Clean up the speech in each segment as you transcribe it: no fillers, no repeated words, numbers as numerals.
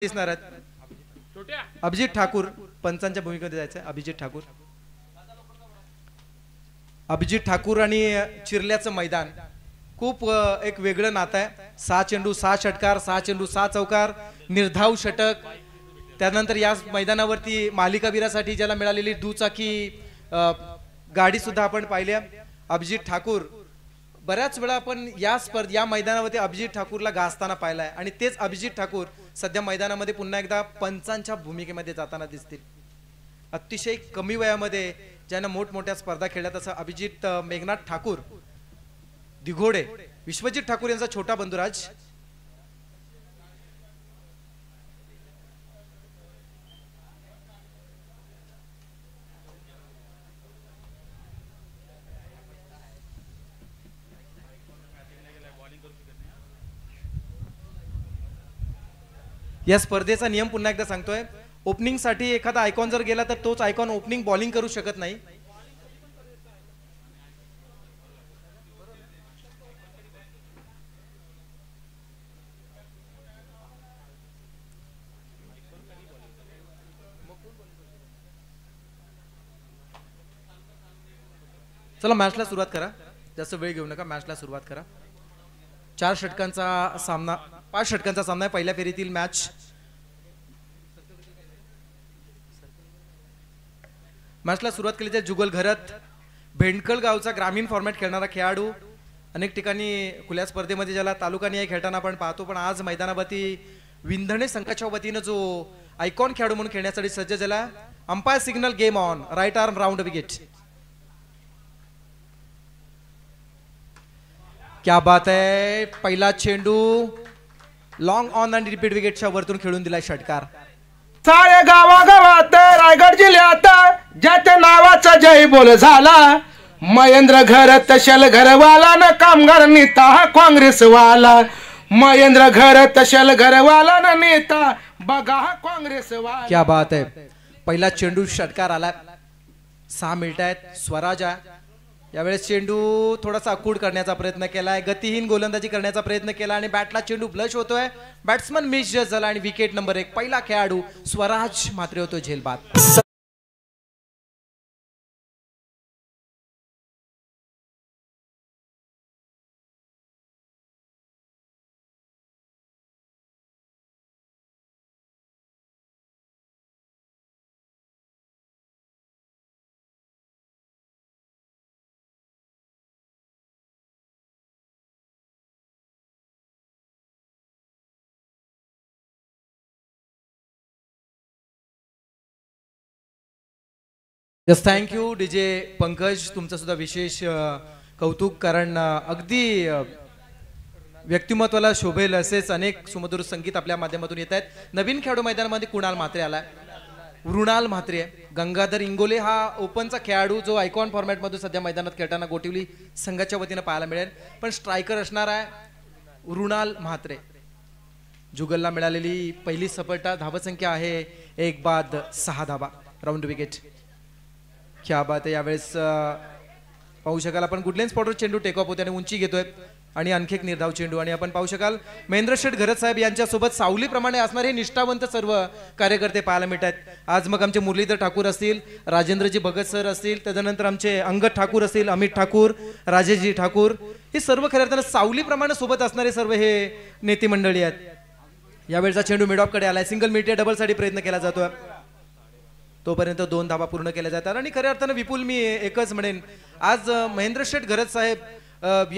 दिसणार आहेत अभिजित ठाकूर पंचांच्या भूमिकेमध्ये जायचं अभिजित ठाकूर. अभिजित ठाकूर आणि चिरल्याचं मैदान खूप एक वेगळं नातं आहे. 6 चेंडू 6 षटकार 6 चेंडू 6 चौकार निर्धाव षटक. त्यानंतर या मैदानावरती मालिकावीरासाठी ज्याला मिळालेली दुचाकी गाडी सुद्धा आपण पाहिल्या. अभिजित ठाकूर बऱ्याच वेळा आपण या मैदानावरती अभिजित ठाकूरला गाजताना पाहिलाय आणि तेच अभिजित ठाकूर सध्या मैदानामध्ये पुन्हा एकदा पंचांच्या भूमिकेमध्ये जाताना दिसतील. अतिशय कमी वयामध्ये ज्यानं मोठमोठ्या स्पर्धा खेळल्या तसं अभिजित मेघनाथ ठाकूर दिघोडे विश्वजित ठाकूर यांचा छोटा बंधुराज. या स्पर्धेचा नियम पुन्हा एकदा सांगतोय. ओपनिंग साठी एखादा आयकॉन जर गेला तर तोच आयकॉन ओपनिंग बॉलिंग करू शकत नाही. चला मॅचला सुरुवात करा. जास्त वेळ घेऊ नका. मॅचला सुरुवात करा. 4 षटकांचा सामना 5 षटकांचा सामना आहे पहिल्या फेरीतील मॅच. मॅचला सुरुवात केली तर जुगल घरत भेंडकळ गावचा ग्रामीण फॉर्मॅट खेळणारा खेळाडू अनेक ठिकाणी खुल्या स्पर्धेमध्ये ज्याला तालुकानिहाय खेळताना आपण पाहतो. पण आज मैदानावरती विंधणे संघाच्या वतीनं जो आयकॉन खेळाडू म्हणून खेळण्यासाठी सज्ज झाला. Umpire signal game on right arm round wicket. क्या बात है. पहिला चेंडू लॉंग ऑन आणि रिपीट विकेटच्या वरतून खेळून दिलाय षटकार. साऱ्या गावागावात रायगड जिल्ह्यात ज्याच्या नावाचा जय बोल झाला. महेंद्र घरत शल घरवाला न कामगार नेता हा काँग्रेसवाला. महेंद्र घरत शल घरवाला न नेता बघा हा काँग्रेसवाला. क्या बात है. पहिला चेंडू षटकार आला. 6 मिनिट आहेत. स्वराज यावेळेस चेंडू थोडासा अकूड करण्याचा प्रयत्न केलाय. गतिहीन गोलंदाजी करण्याचा प्रयत्न केला आणि बॅटला चेंडू ब्लश होतोय. बॅट्समन मिस जस्ट झाला आणि विकेट नंबर 1 पहिला खेळाडू स्वराज मात्र होतो झेलबाद. Yes thank you DJ Pankaj. तुमचं सुद्धा विशेष कौतुक. कारण अगदी व्यक्तिमत्वाला शोभेल असेच अनेक सुमधुर संगीत आपल्या माध्यमातून येत आहेत. नवीन खेळाडू मैदानामध्ये कुणाल म्हात्रे आलाय. मृणाल म्हात्रे. गंगाधर इंगोले हा ओपनचा खेळाडू जो आयकॉन फॉर्मॅट मधून सध्या मैदानात खेळताना गोटिवली संघाच्या वतीनं पाहायला मिळेल. पण स्ट्रायकर असणार आहे मृणाल म्हात्रे. जुगलला मिळालेली पहिली सफलता. धावसंख्या आहे 1 बाद 6 धावा राऊंड विकेट. क्या बात आहे. यावेळेस पाहू शकाल आपण गुडलेन स्पॉटवर चेंडू टेकअप होते आणि उंची घेतोय आणि आणखी एक निर्धाव चेंडू. आणि आपण पाहू शकाल महेंद्र शेठ घरत साहेब यांच्यासोबत सावलीप्रमाणे असणारे निष्ठावंत सर्व कार्यकर्ते पाहायला मिळतात. आज मग आमचे मुरलीधर ठाकूर असतील, राजेंद्रजी भगत सर असतील, त्याच्यानंतर आमचे अंगद ठाकूर असतील, अमित ठाकूर, राजेशजी ठाकूर, हे सर्व खऱ्या अर्थानं सावलीप्रमाणे सोबत असणारे सर्व हे नेते मंडळी आहेत. यावेळेचा चेंडू मिड ऑफ कडे आलाय. सिंगल मिड डबल साठी प्रयत्न केला जातोय. तोपर्यंत 2 धावा पूर्ण केल्या जातात. आणि खऱ्या अर्थानं विपुल मी एकच म्हणेन आज महेंद्र शेठ घरत साहेब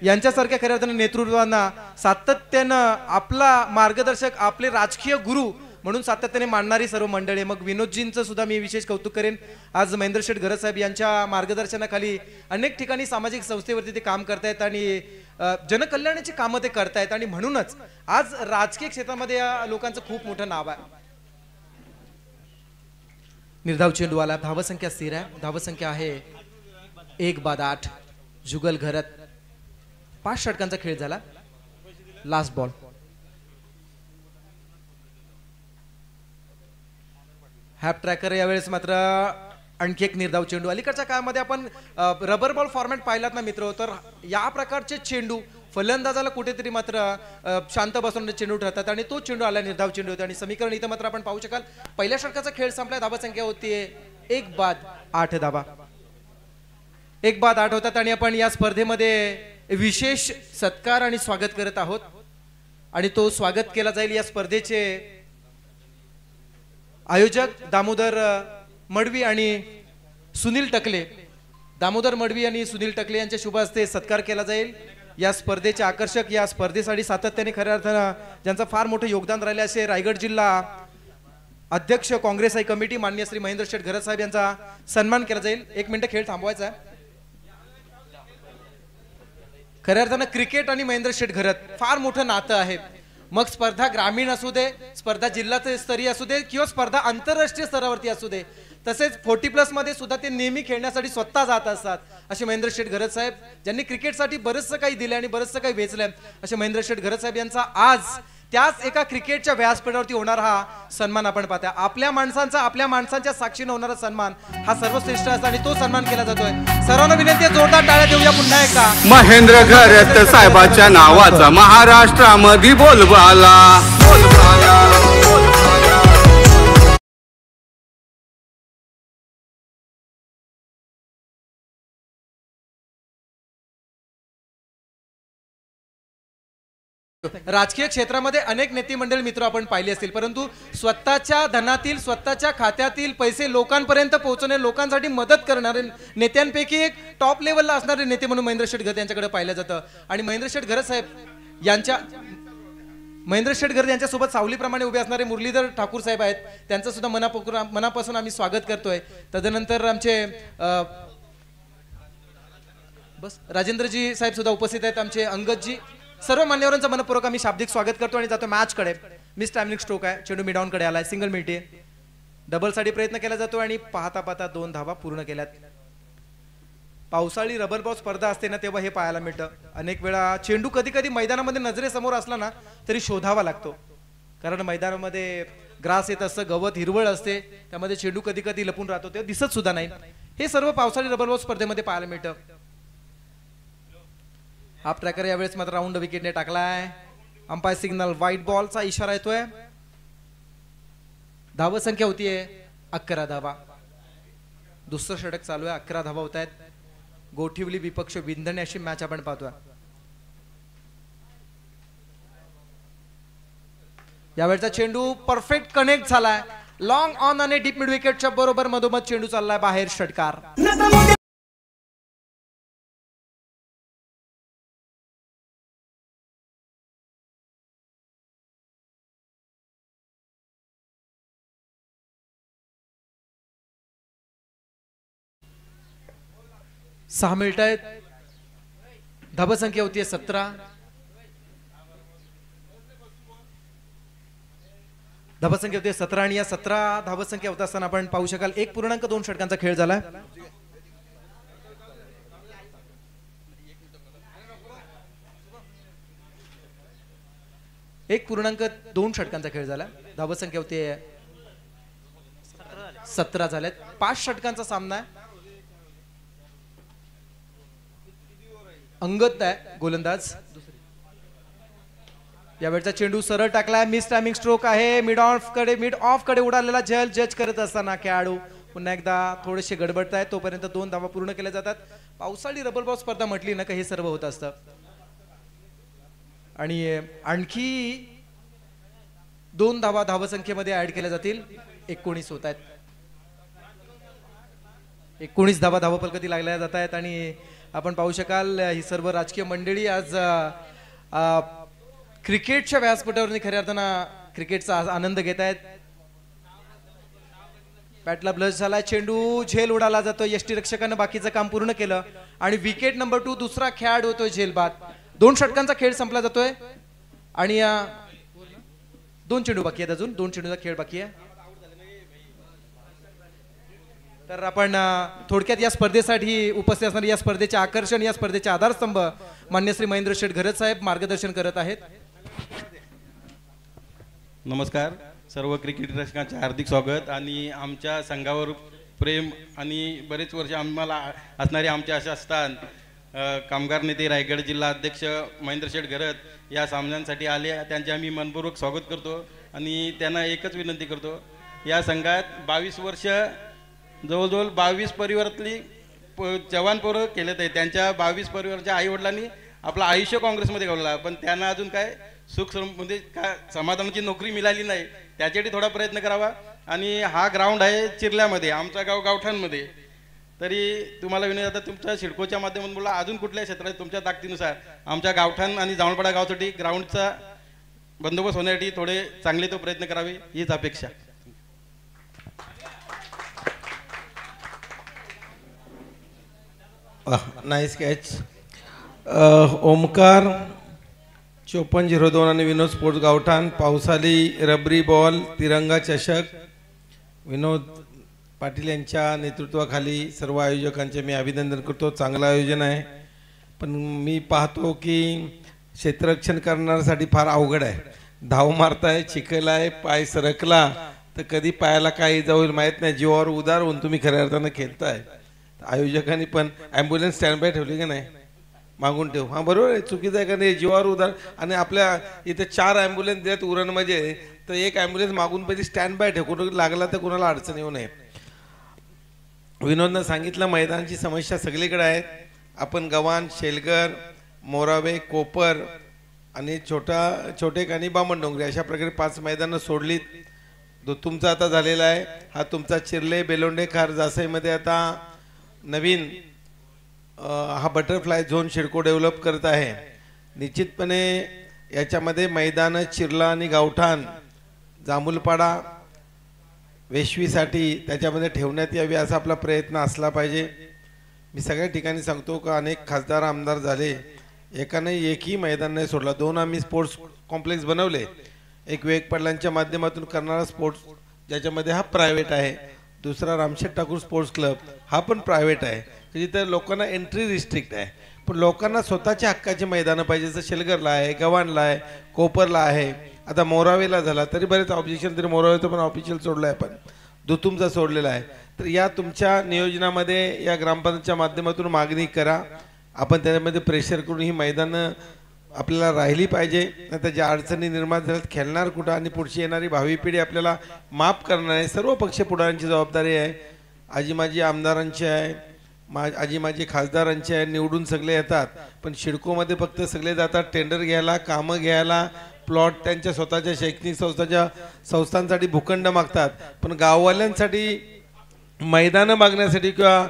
यांच्यासारख्या खऱ्या अर्थानं नेतृत्वांना सातत्यानं आपला मार्गदर्शक आपले राजकीय गुरु म्हणून सातत्याने मानणारी सर्व मंडळी. मग विनोदजींचं सुद्धा मी विशेष कौतुक करेन. आज महेंद्र शेठ घरत साहेब यांच्या मार्गदर्शनाखाली अनेक ठिकाणी सामाजिक संस्थेवरती ते काम करतायत आणि जनकल्याणाची कामं ते करतायत. आणि म्हणूनच आज राजकीय क्षेत्रामध्ये या लोकांचं खूप मोठं नाव आहे. निर्धाव चेंडू आला. धावसंख्या स्थिर आहे. धावसंख्या आहे 1 बाद 8. जुगल घरत. 5 षटकांचा खेळ झाला. Last ball. हॅप ट्रॅकर यावेळेस मात्र आणखी एक निर्धाव चेंडू. अलीकडच्या काळामध्ये आपण रबर बॉल फॉर्मॅट पाहिलात ना मित्र, तर या प्रकारचे चेंडू फलंदाजाला कुठेतरी मात्र शांत बसून चेंडू ठरतात आणि तो चेंडू आला निर्धाव चेंडू होते आणि समीकरण इथं मात्र आपण पाहू शकाल पहिल्या षटकाचा खेळ संपला धावा संख्या होती 1 बाद 8 धावा 1 बाद 8 होतात आणि आपण या स्पर्धेमध्ये विशेष सत्कार आणि स्वागत करत आहोत आणि तो स्वागत केला जाईल या स्पर्धेचे आयोजक दामोदर मडवी आणि सुनील टकले दामोदर मडवी आणि सुनील टकले यांच्या शुभ हस्ते सत्कार केला जाईल या स्पर्धेचे आकर्षक या स्पर्धेसाठी सातत्याने खऱ्या अर्थानं ज्यांचं फार मोठं योगदान राहिले असे रायगड जिल्हा अध्यक्ष काँग्रेस हाय कमिटी माननीय श्री महेंद्र शेठ घरत साहेब यांचा सन्मान केला जाईल 1 मिनिट खेळ थांबवायचा आहे खऱ्या अर्थानं क्रिकेट आणि महेंद्र शेठ घरत फार मोठं नातं आहे मग स्पर्धा ग्रामीण असू दे स्पर्धा जिल्हा स्तरीय असू दे किंवा स्पर्धा आंतरराष्ट्रीय स्तरावरती असू दे तसेच 40+ मध्ये सुद्धा ते नेहमी खेळण्यासाठी स्वतः जात असतात असे महेंद्र शेठ घरत साहेब ज्यांनी क्रिकेटसाठी बरंचसं काही दिले आणि बरंचसं काही वेचलंय असे महेंद्र शेठ घरत साहेब यांचा आज त्याच एका क्रिकेटच्या व्यासपीठावरती होणारा हा सन्मान आपण पाहता आपल्या माणसांच्या साक्षीने होणारा सन्मान हा सर्वश्रेष्ठ असतो आणि तो सन्मान केला जातोय सर्वांना विनंती आहे जोरदार टाळ्या देऊया पुन्हा एकदा महेंद्र घरत साहेबाच्या नावाचा महाराष्ट्रामध्ये बोलबाला राजकीय क्षेत्रामध्ये अनेक नेते मंडळी मित्र आपण पाहिले असतील परंतु स्वतःच्या धनातील स्वतःच्या खात्यातील पैसे लोकांपर्यंत पोहोचवणे लोकांसाठी मदत करणारे नेत्यांपैकी एक टॉप लेवलला असणारे नेते म्हणून महेंद्र शेठ घरत यांच्याकडे पाहिलं जातं आणि महेंद्र शेठ घरत साहेब यांच्यासोबत सावलीप्रमाणे उभे असणारे मुरलीधर ठाकूर साहेब आहेत त्यांचं सुद्धा मनापासून आम्ही स्वागत करतोय तदनंतर आमचे राजेंद्रजी साहेब सुद्धा उपस्थित आहेत आमचे अंगदजी सर्व मान्यवरांचं मनपूर्वक आम्ही शाब्दिक स्वागत करतो आणि जातो मॅच कडे मिस टायमिंग स्ट्रोक आहे चेंडू मिडॉन कडे आलाय सिंगल मिनिटे डबल साठी प्रयत्न केला जातो आणि पाहता 2 धावा पूर्ण केल्यात पावसाळी रबर बॉल स्पर्धा असते ना तेव्हा हे पाहायला मिळतं अनेक वेळा चेंडू कधी मैदानामध्ये नजरेसमोर असला ना तरी शोधावा लागतो कारण मैदानामध्ये ग्रास येत असतं गवत हिरवळ असते त्यामध्ये चेंडू कधी लपून राहतो ते दिसत सुद्धा नाही हे सर्व पावसाळी रबर बॉल स्पर्धेमध्ये पाहायला मिळतं हाफ ट्रॅकर यावेळेस मात्र राऊंड विकेटने टाकलाय अंपायर सिग्नल व्हाईट बॉलचा इशारा येतोय धावा संख्या होतीये 11 धावा दुसरं षटक चालू आहे 11 धावा होत आहेत गोठिवली विपक्ष विंधणे अशी मॅच आपण पाहतोय यावेळचा चेंडू परफेक्ट कनेक्ट झालाय लॉंग ऑन आणि डीप मिड विकेटच्या बरोबर मधोमध चेंडू चाललाय बाहेर षटकार सहा मिनिट आहेत धावा संख्या होती 17 धावा संख्या होती 17 आणि या 17 धावा संख्या होत असताना आपण पाहू शकाल 1.2 षटकांचा खेळ झाला 1.2 षटकांचा खेळ झाला धावा संख्या होती 17 झाल्यात 5 षटकांचा सामना आहे अंगद आहे गोलंदाज यावेळचा चेंडू सरळ टाकलाय मिस टायमिंग स्ट्रोक आहे मिड ऑफ कडे उडालेला जज करत असताना खेळाडू पुन्हा एकदा थोडेसे गडबडत आहेत तोपर्यंत 2 धावा पूर्ण केल्या जातात पावसाळी रबर बॉल स्पर्धा म्हटली ना का हे सर्व होत असतं आणि आणखी 2 धावा धावसंख्येमध्ये ऍड केल्या जातील 19 होत आहेत 19 धावा धावफलकात लागल्या जात आहेत आणि आपण पाहू शकाल ही सर्व राजकीय मंडळी आज क्रिकेटच्या व्यासपीठावर खऱ्या अर्थानं क्रिकेटचा आनंद घेत आहेत बॅटला ब्लश झाला चेंडू झेल उडाला जातो यष्टी रक्षकानं बाकीचं काम पूर्ण केलं आणि विकेट नंबर 2 दुसरा खेळाडू होतोय झेल बाद 2 षटकांचा खेळ संपला जातोय आणि 2 चेंडू बाकी आहेत अजून 2 चेंडूचा खेळ बाकी आहे तर आपण थोडक्यात या स्पर्धेसाठी उपस्थित असणारे या स्पर्धेचे आकर्षण या स्पर्धेचे आधारस्तंभ मान्य श्री महेंद्र शेठ घरत साहेब मार्गदर्शन करत आहेत नमस्कार सर्व क्रिकेट रसिकांचे हार्दिक स्वागत आणि आमच्या संघावर प्रेम आणि बरेच वर्ष आम्हाला असणारे आमचे आशा असतात कामगार नेते रायगड जिल्हा अध्यक्ष महेंद्र शेठ घरत या सामन्यांसाठी आले, त्यांचे आम्ही मनपूर्वक स्वागत करतो आणि त्यांना एकच विनंती करतो, या संघात 22 वर्ष जवळजवळ 22 परिवारातली जवान पोरं केलेत आहे. त्यांच्या 22 परिवाराच्या आईवडिलांनी आपलं आयुष्य काँग्रेसमध्ये घालवलं, पण त्यांना अजून काय सुख म्हणजे काय समाधानाची नोकरी मिळाली नाही. त्याच्यासाठी थोडा प्रयत्न करावा. आणि हा ग्राउंड आहे चिरल्यामध्ये, आमचा गाव गावठाणमध्ये. तरी तुम्हाला विनंती, आता तुमच्या सिडकोच्या माध्यमातून बोला अजून कुठल्या क्षेत्रात तुमच्या ताकदीनुसार आमच्या गावठाण आणि जामळपाडा गावासाठी ग्राउंडचा बंदोबस्त होण्यासाठी थोडे चांगले तो प्रयत्न करावे, हीच अपेक्षा. Nice catch. ओमकार 5402 आणि विनोद स्पोर्ट्स गावठाण. पावसाली रबरी बॉल तिरंगा चषक. विनोद पाटील यांच्या नेतृत्वाखाली सर्व आयोजकांचे मी अभिनंदन करतो. चांगलं आयोजन आहे, पण मी पाहतो की क्षेत्ररक्षण करण्यासाठी फार अवघड आहे. धाव मारताय, चिखल आहे, पाय सरकला तर कधी पायाला काही जाईल माहीत नाही. जीवावर उदार होऊन तुम्ही खऱ्या अर्थानं खेळताय. आयोजकांनी पण ॲम्ब्युलन्स स्टँड बाय ठेवली की नाही, मागून ठेव. हां बरोबर आहे, चुकीचं आहे का नाही, जीवावर उदार. आणि आपल्या इथे 4 ॲम्ब्युलन्स देत उरणमध्ये, तर एक ॲम्ब्युलन्स मागून पहिली स्टँड बाय ठेव, कुठं लागला तर कुणाला अडचण येऊ नये. विनोदनं सांगितलं मैदानाची समस्या सगळीकडे आहेत. आपण गव्हाण, शेलगर, मोरावे, कोपर आणि छोटेखानी बामणडोंगरी अशा प्रकारे 5 मैदानं सोडलीत. तुमचा आता झालेला आहे. हा तुमचा चिरले, बेलोंडे, खार, जासईमध्ये आता नवीन हा बटरफ्लाय झोन शिडको डेव्हलप करत आहे. निश्चितपणे याच्यामध्ये मैदानं चिरला आणि गावठाण, जांभूलपाडा वेशवीसाठी त्याच्यामध्ये ठेवण्यात यावी असा आपला प्रयत्न असला पाहिजे. मी सगळ्या ठिकाणी सांगतो का अनेक खासदार आमदार झाले, एकाने एकही मैदान नाही सोडला. 2 आम्ही स्पोर्ट्स कॉम्प्लेक्स बनवले. एक विवेक पाटलांच्या माध्यमातून करणारा स्पोर्ट्स ज्याच्यामध्ये हा प्रायव्हेट आहे, दुसरा रामशेठ ठाकूर स्पोर्ट्स क्लब हा पण प्रायव्हेट आहे, जिथे लोकांना एंट्री रिस्ट्रिक्ट आहे. पण लोकांना स्वतःच्या हक्काची मैदानं पाहिजे, जसं शेलगरला आहे, गव्हाणला आहे, कोपरला आहे, आता मोरावेला झाला. तरी बरेच ऑब्जेक्शन, तरी मोरावेचं पण ऑफिशियल सोडलं आहे, पण दुतुमचा सोडलेला आहे. तर या तुमच्या नियोजनामध्ये या ग्रामपंचायतच्या माध्यमातून मागणी करा. आपण त्याच्यामध्ये प्रेशर करून ही मैदानं आपल्याला राहिली पाहिजे. नाही तर ज्या अडचणी निर्माण झाल्यात, खेळणार कुठं आणि पुढची येणारी भावी पिढी आपल्याला माफ करणार आहे. सर्व पक्ष पुढाऱ्यांची जबाबदारी आहे. आजी माझी आमदारांची आहे, आजी माझी खासदारांची आहे. निवडून सगळे येतात, पण शिडकोमध्ये फक्त सगळे जातात टेंडर घ्यायला, कामं घ्यायला, प्लॉट त्यांच्या स्वतःच्या शैक्षणिक संस्थांसाठी भूखंड मागतात, पण गाववाल्यांसाठी मैदानं मागण्यासाठी किंवा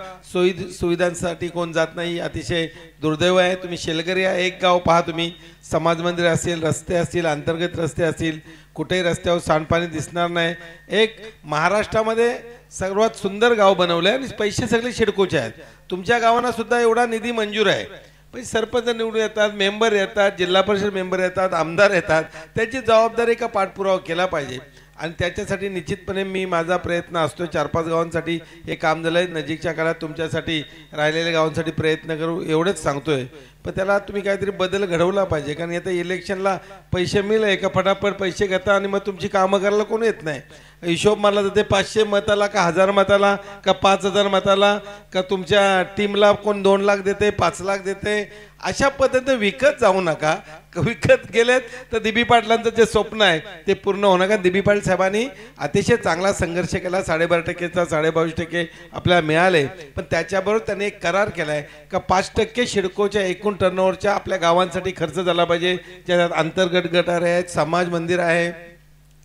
सुविधांसाठी कोण जात नाही. अतिशय दुर्दैव आहे. तुम्ही शेलगर या एक गाव पहा, तुम्ही समाज मंदिर असेल, रस्ते असतील, अंतर्गत रस्ते असतील, कुठेही रस्त्यावर सांडपाणी दिसणार नाही. एक महाराष्ट्रामध्ये सर्वात सुंदर गाव बनवलं आहे आणि पैसे सगळे शिडकोचे आहेत. तुमच्या गावांना सुद्धा एवढा निधी मंजूर आहे, पण सरपंच निवडून येतात, मेंबर येतात, जिल्हा परिषद मेंबर येतात, आमदार येतात. त्याची जबाबदारी का पाठपुरावा केला पाहिजे. आणि त्याच्यासाठी निश्चितपणे मी माझा प्रयत्न असतो. 4-5 गावांसाठी हे काम झालं आहे. नजीकच्या काळात तुमच्यासाठी राहिलेल्या गावांसाठी प्रयत्न करू एवढंच सांगतोय. पण त्याला तुम्ही काहीतरी बदल घडवला पाहिजे, कारण आता इलेक्शनला पैसे मिळले का फटाफट पैसे घेता आणि मग तुमची कामं करायला कोण येत नाही. हिशोब मारला जाते 500 मताला का 1000 मताला का 5000 मताला, का तुमच्या टीमला कोण 2 लाख देते, 5 लाख देते. अशा पद्धतीने विकत जाऊ नका. विकत गेलेत तर दिबी पाटलांचं जे स्वप्न आहे ते पूर्ण होणार. का दिबी पाटील साहेबांनी अतिशय चांगला संघर्ष केला. 12.5%चा 22% आपल्याला मिळाले, पण त्याच्याबरोबर त्यांनी एक करार केलाय का 5% शिडकोच्या एकूण टर्नओव्हरच्या आपल्या गावांसाठी खर्च झाला पाहिजे. ज्याच्यात अंतर्गत गटार आहेत, समाज मंदिर आहे,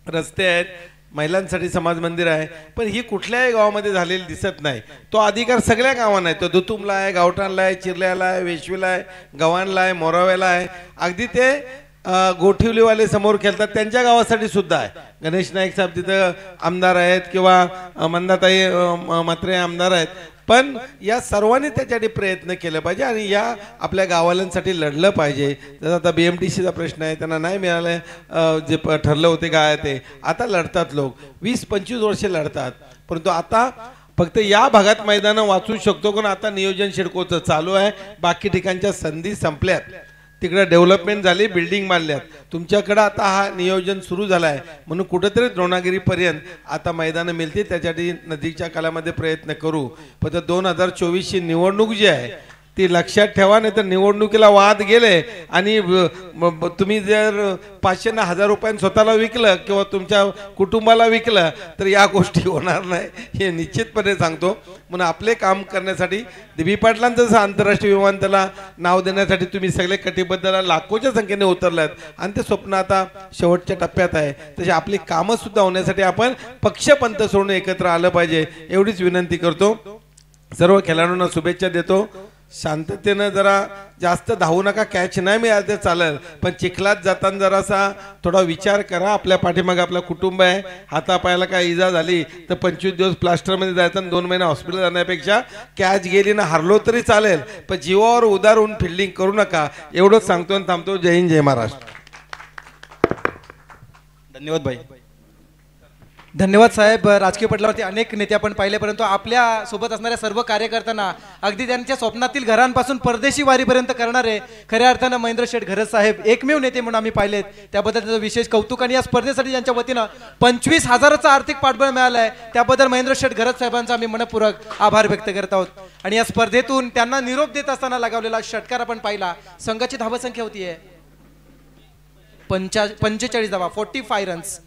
रस्ते आहेत, महिलांसाठी समाज मंदिर आहे. पण ही कुठल्याही गावामध्ये झालेली दिसत नाही. तो अधिकार सगळ्या गावांना आहे. तो दुतुमला आहे, गावठाणला आहे, चिरल्याला आहे, वेशवीला आहे, गव्हाणला आहे, मोराव्याला आहे. अगदी ते गोठिवलीवाले समोर खेळतात त्यांच्या गावासाठी सुद्धा आहे. गणेश नाईक साहेब तिथं आमदार आहेत किंवा मंदाताई म्हात्रे आमदार आहेत. पण या सर्वांनी त्याच्यासाठी प्रयत्न केले पाहिजे आणि या आपल्या गावाल्यांसाठी लढलं पाहिजे. जसं आता BMTCचा प्रश्न आहे, त्यांना नाही मिळालं जे ठरलं होते काय ते, आता लढतात लोक. 20-25 वर्षे लढतात. परंतु आता फक्त या भागात मैदानं वाचू शकतो, कारण आता नियोजन शिडकोचं चालू आहे. बाकी ठिकाणच्या संधी संपल्यात, तिकडे डेव्हलपमेंट झाली, बिल्डिंग बांधल्यात. तुमच्याकडे आता हा नियोजन सुरू झाला आहे, म्हणून कुठेतरी द्रोणागिरीपर्यंत आता मैदानं मिळतील. त्याच्यासाठी नजीकच्या काळामध्ये प्रयत्न करू. पण 2024ची निवडणूक जी आहे ती लक्षात ठेवा, नाही तर निवडणुकीला वाद गेले आणि तुम्ही जर 500 ना 1000 रुपयांनी स्वतःला विकलं किंवा तुमच्या कुटुंबाला विकलं तर या गोष्टी होणार नाही, हे निश्चितपणे सांगतो. म्हणून आपले काम करण्यासाठी दिबी पाटलांचं जसं आंतरराष्ट्रीय विमानतळाला नाव देण्यासाठी तुम्ही सगळे कटिबद्ध लाखोच्या संख्येने उतरलात आणि ते स्वप्न आता शेवटच्या टप्प्यात आहे, तशी आपली कामं सुद्धा होण्यासाठी आपण पक्षपंथ सोडून एकत्र आलं पाहिजे, एवढीच विनंती करतो. सर्व खेळाडूंना शुभेच्छा देतो. शांततेनं जरा जास्त धावू नका, कॅच नाही मिळालं तर चालेल, पण चिखलात जाताना जरासा थोडा विचार करा. आपल्या पाठीमागे आपलं कुटुंब आहे, हातापायाला काय इजा झाली तर 25 दिवस प्लास्टरमध्ये जायचं आणि 2 महिने हॉस्पिटल जाण्यापेक्षा कॅच गेली ना हरलो तरी चालेल, पण जीवावर उदार होऊन फिल्डिंग करू नका, एवढंच सांगतो आणि थांबतो. जय हिंद, जय महाराष्ट्र. धन्यवाद भाई. धन्यवाद साहेब. राजकीय पटलावरती अनेक नेते आपण पाहिले, परंतु आपल्या सोबत असणाऱ्या सर्व कार्यकर्त्यांना अगदी त्यांच्या स्वप्नातील घरांपासून परदेशी वारीपर्यंत करणारे खऱ्या अर्थानं महेंद्र शेठ घरत साहेब एकमेव नेते म्हणून आम्ही पाहिलेत, त्याबद्दल त्याचं विशेष कौतुक. आणि या स्पर्धेसाठी ज्यांच्या वतीनं 25,000चं आर्थिक पाठबळ मिळालं आहे त्याबद्दल महेंद्र शेठ घरत साहेबांचा आम्ही मनपूर्वक आभार व्यक्त करत आहोत. आणि या स्पर्धेतून त्यांना निरोप देत असताना लगावलेला षटकार आपण पाहिला. संघाची धावसंख्या होती आहे 45 धावा, 45 रन्स.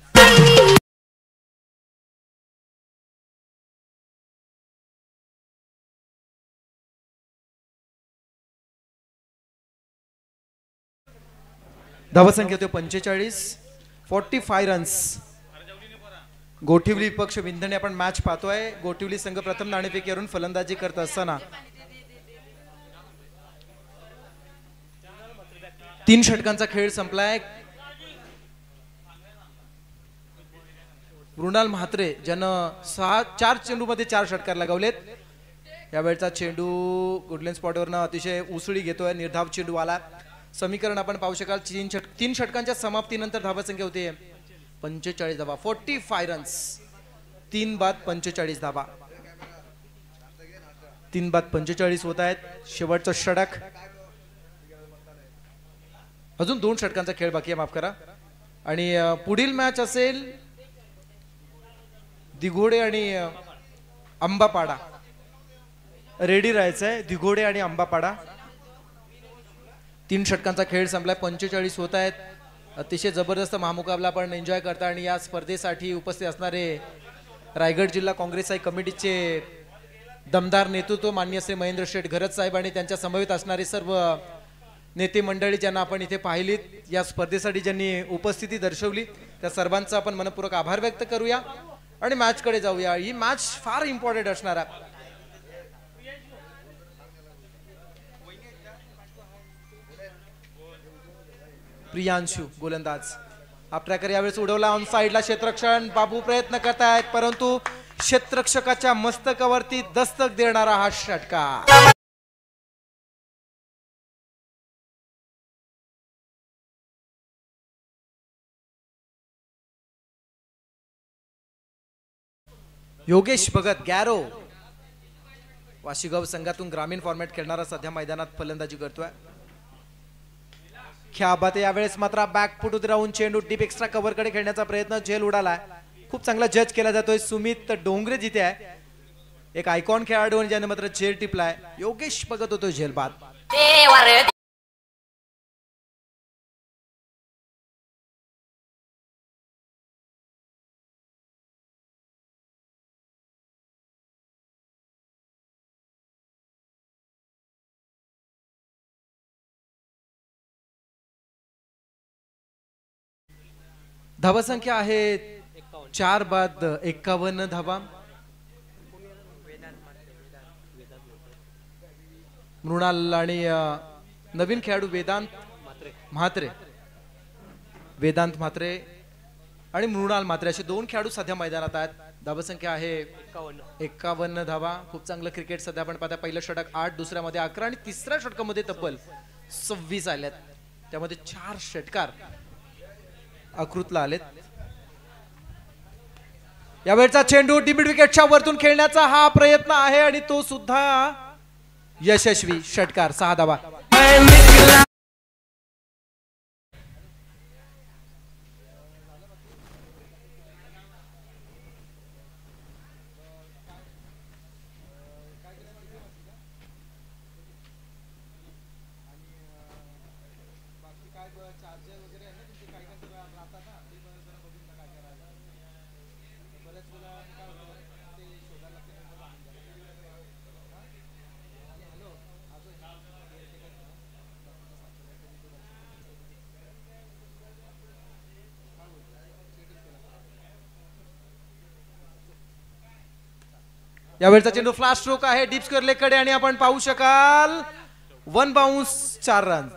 धावसंख्या होते 45, 45 रन्स. गोठिवली पक्ष विंधणे आपण मॅच पाहतोय. गोठिवली संघ प्रथम नाणेफेकीवरून फलंदाजी करत असताना 3 षटकांचा खेळ संपलाय. मृणाल म्हात्रे ज्यानं 4 चेंडूमध्ये 4 षटकार लगावलेत. यावेळचा चेंडू गुडलेन स्पॉटवरनं अतिशय उसळी घेतोय, निर्धाव चेंडू आला. समीकरण आपण पाहू शकाल. 3 षटकांच्या समाप्तीनंतर धावसंख्या होते 45 धावा, 45 रन्स. 3 बाद 45 धावा, 3 बाद 45 होत आहेत. शेवटचं षटक, अजून 2 षटकांचा खेळ बाकी आहे, माफ करा. आणि पुढील मॅच असेल दिघोडे आणि अंबापाडा. रेडी राहायचंय, दिघोडे आणि अंबापाडा. 3 षटकांचा खेळ संपलाय, 45 होत आहेत. अतिशय जबरदस्त महामुकाबला आपण एन्जॉय करता. आणि या स्पर्धेसाठी उपस्थित असणारे रायगड जिल्हा काँग्रेस कमिटीचे दमदार नेतृत्व माननीय श्री महेंद्र शेठ घरत साहेब आणि त्यांच्या समवेत असणारे सर्व नेते मंडळी ज्यांना आपण इथे पाहिलीत, या स्पर्धेसाठी ज्यांनी उपस्थिती दर्शवली, त्या सर्वांचा आपण मनपूर्वक आभार व्यक्त करूया आणि मॅचकडे जाऊया. ही मॅच फार इम्पॉर्टंट असणार आहे. प्रियांशु गोलंदाज, हा ट्रॅकर यावेळेस उडवला ऑन साइडला. क्षेत्ररक्षण बाबू प्रयत्न करतायत, परंतु क्षेत्ररक्षकाच्या मस्तकावरती दस्तक देणारा हा षटकार. योगेश भगत गॅरो वाशिगाव संघातून ग्रामीण फॉर्मॅट खेळणारा सध्या मैदानात फलंदाजी करतोय. ख्याबाते यावेळेस मात्र बॅकफुट राहून चेंडू डीप एक्स्ट्रा कव्हर कडे खेळण्याचा प्रयत्न, झेल उडालाय. खूप चांगला जज केला जातोय. सुमित डोंगरे जिथे आहे, एक आयकॉन खेळाडू ज्याने मात्र झेल टिपलाय. योगेश भगत होतो झेल बाद. धावसंख्या आहे 4 बाद 51 धावा. मृणाल आणि नवीन खेळाडू वेदांत म्हात्रे आणि मृणाल म्हात्रे असे 2 खेळाडू सध्या मैदानात आहेत. धावसंख्या आहे 51 धावा. खूप चांगलं क्रिकेट सध्या आपण पाहता. पहिलं षटक 8, दुसऱ्यामध्ये 11 आणि तिसऱ्या षटकामध्ये तब्बल 26 आल्यात. त्यामध्ये 4 षटकार अकृतला आलेत. यावेळचा चेंडू डिमिड विकेटच्या वरतून खेळण्याचा हा प्रयत्न आहे आणि तो सुद्धा यशस्वी. षटकार 6 धावा. यावेळचा चेंडू फ्लास्ट स्ट्रोक आहे डीप स्क्वेअर लेग कडे आणि आपण पाहू शकाल 1 बाउन्स 4 रन.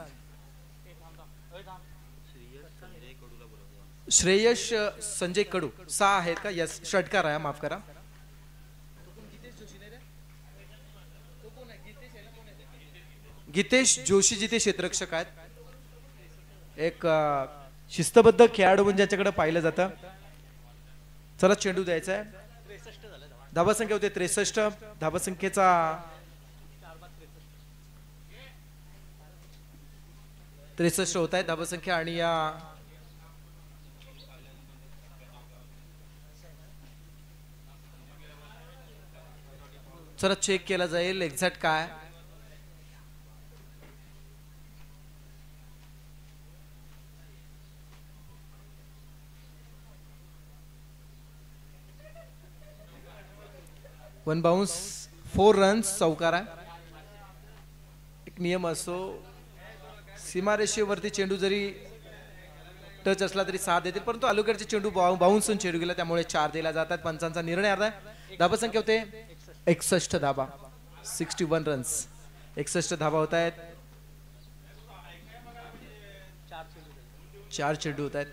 श्रेयश संजय कडू 6 आहेत का? यस षटकार आहे माफ करा. गीतेश जोशी जिथे क्षेत्ररक्षक आहेत. एक शिस्तबद्ध खेळाडू म्हणजे ज्याच्याकडे पाहिलं जातं. चला चेंडू द्यायचा आहे. धाबा संख्या होते 63. धाबा संख्येचा होत आहे धाबा संख्या आणि या चला चेक केला जाईल एक्झॅक्ट काय. वन बाउन्स 4 रन्स चौकार आहे. एक नियम असो सीमारेषेवरती चेंडू जरी टच असला तरी 7 देतील परंतु अलीकडचे चेंडू बाउन्सून चेंडू गेला त्यामुळे 4 दिला जातात. पंचांचा निर्णय अर्धा. धाबा संख्या होते 61 धाबा 61 रन्स 61 धाबा होत आहेत. 4 चेंडू होत आहेत.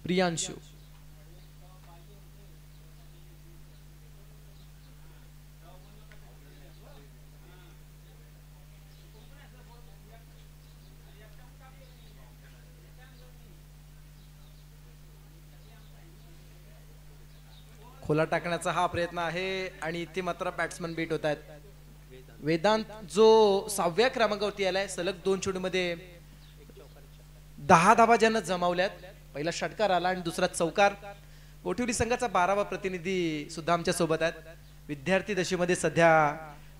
प्रियांशु खोला टाकण्याचा हा प्रयत्न आहे आणि इथे मात्र बॅट्समन बीट होत आहेत. वेदांत जो 6व्या क्रमांकावरती आलाय सलग 2 चेंडूमध्ये 10 धाबा ज्यांना जमावल्यात. पहिला षटकार आला आणि दुसरा चौकार. गोठिवली संघाचा 12वा प्रतिनिधी सुद्धा आमच्या सोबत आहेत. विद्यार्थी दशेमध्ये सध्या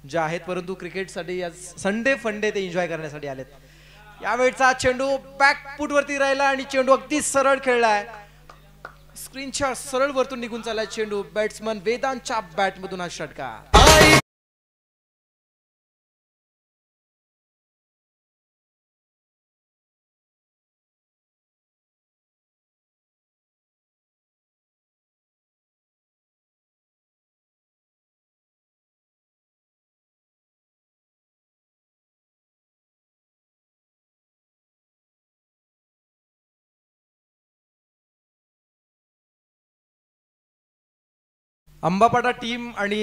ज्या आहेत परंतु क्रिकेटसाठी आज संडे फंडे ते एन्जॉय करण्यासाठी आलेत. यावेळचा चेंडू बॅकफूट वरती राहिला आणि चेंडू अगदी सरळ खेळलाय. स्क्रीनच्या सरळ वरतून निघून चाललाय चेंडू. बॅट्समन वेदांतच्या बॅट मधून हा षटकार. अंबापाडा टीम आणि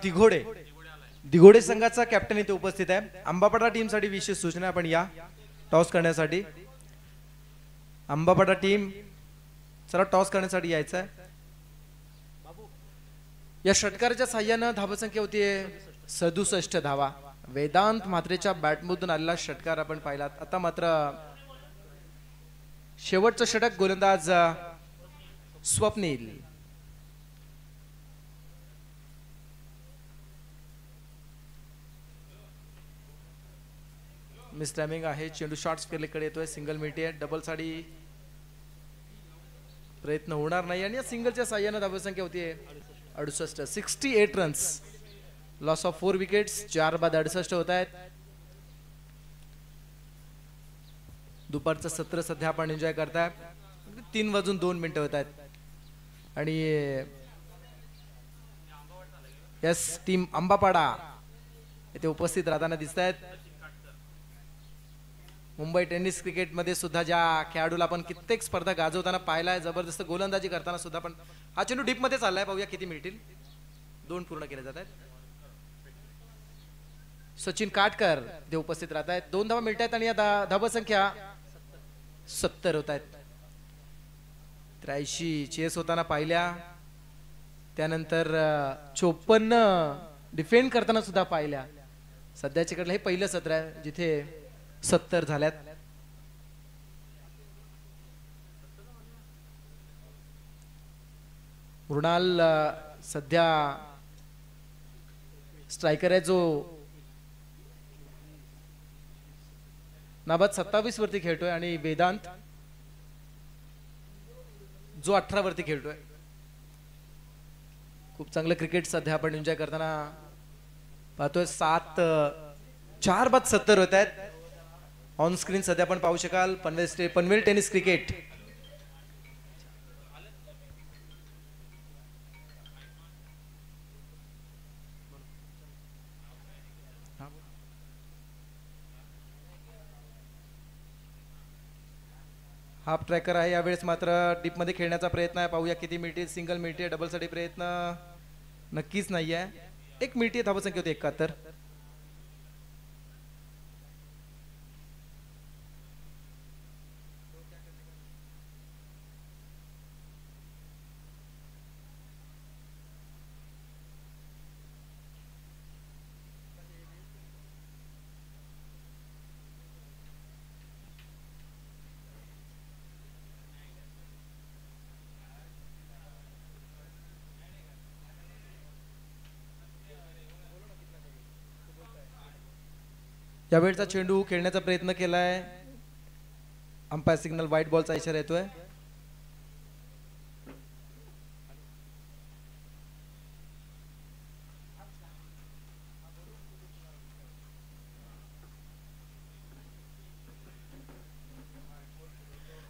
दिघोडे संघाचा कॅप्टन इथे उपस्थित आहे. अंबापाडा टीम साठी विशेष सूचना आपण या टॉस करण्यासाठी. अंबापाडा टीम चला टॉस करण्यासाठी यायचं आहे. या षटकाराच्या साह्यानं धाबा संख्या होतीये 67 धावा. वेदांत म्हात्रेच्या बॅटमधून आलेला षटकार आपण पाहिलात. आता मात्र शेवटचं षटक गोलंदाज स्वप्नील. मिस टायमिंग आहे. चेंडू शॉर्ट स्क्वेअरकडे येतोय. सिंगल मिळते. डबल साठी प्रयत्न होणार नाही आणि या सिंगलच्या साह्यानं धाबा संख्या होतीये 68. 68 रन्स. Loss of 4 wickets. 4 बाद 68 होत आहेत. दुपारचं सत्र सध्या आपण एन्जॉय करताय. 3:02 होत आहेत आणि यस टीम अंबापाडा इथे उपस्थित राहताना दिसत आहेत. मुंबई टेनिस क्रिकेट मध्ये सुद्धा ज्या खेळाडूला आपण कित्येक स्पर्धा गाजवताना पाहिलाय. जबरदस्त गोलंदाजी करताना सुद्धा पण हा चेंडू डीप मध्ये चाललाय. पाहूया किती मिळतील. 2 पूर्ण केले जात आहेत. सचिन काटकर ते उपस्थित राहत आहेत. 2 धावा मिळत आहेत आणि या धाबा संख्या 70 होत आहेत. 83 चेस होताना पाहिल्या. त्यानंतर 54 डिफेंड करताना सुद्धा पाहिल्या. सध्याच्याकडलं हे पहिलं सत्र आहे जिथे 70 झाल्यात. मृणाल सध्या स्ट्रायकर आहे जो नाबाद 27 वरती खेळतोय आणि वेदांत जो 18 वरती खेळतोय. खूप चांगलं क्रिकेट सध्या आपण एन्जॉय करताना पाहतोय. 4 बाद 70 होत आहेत. ऑन स्क्रीन सध्या आपण पाहू शकाल Panvel tennis cricket. Half tracker आहे. यावेळेस मात्र डीप मध्ये खेळण्याचा प्रयत्न आहे. पाहूया किती मिनिटे, सिंगल मिनिटे, डबल साठी प्रयत्न नक्कीच नाही आहे. 1 मिनिटे धावसंख्या होती 71. यावेळचा चेंडू खेळण्याचा प्रयत्न केलाय. अंपायर सिग्नल व्हाईट बॉलचा इशारा येतोय.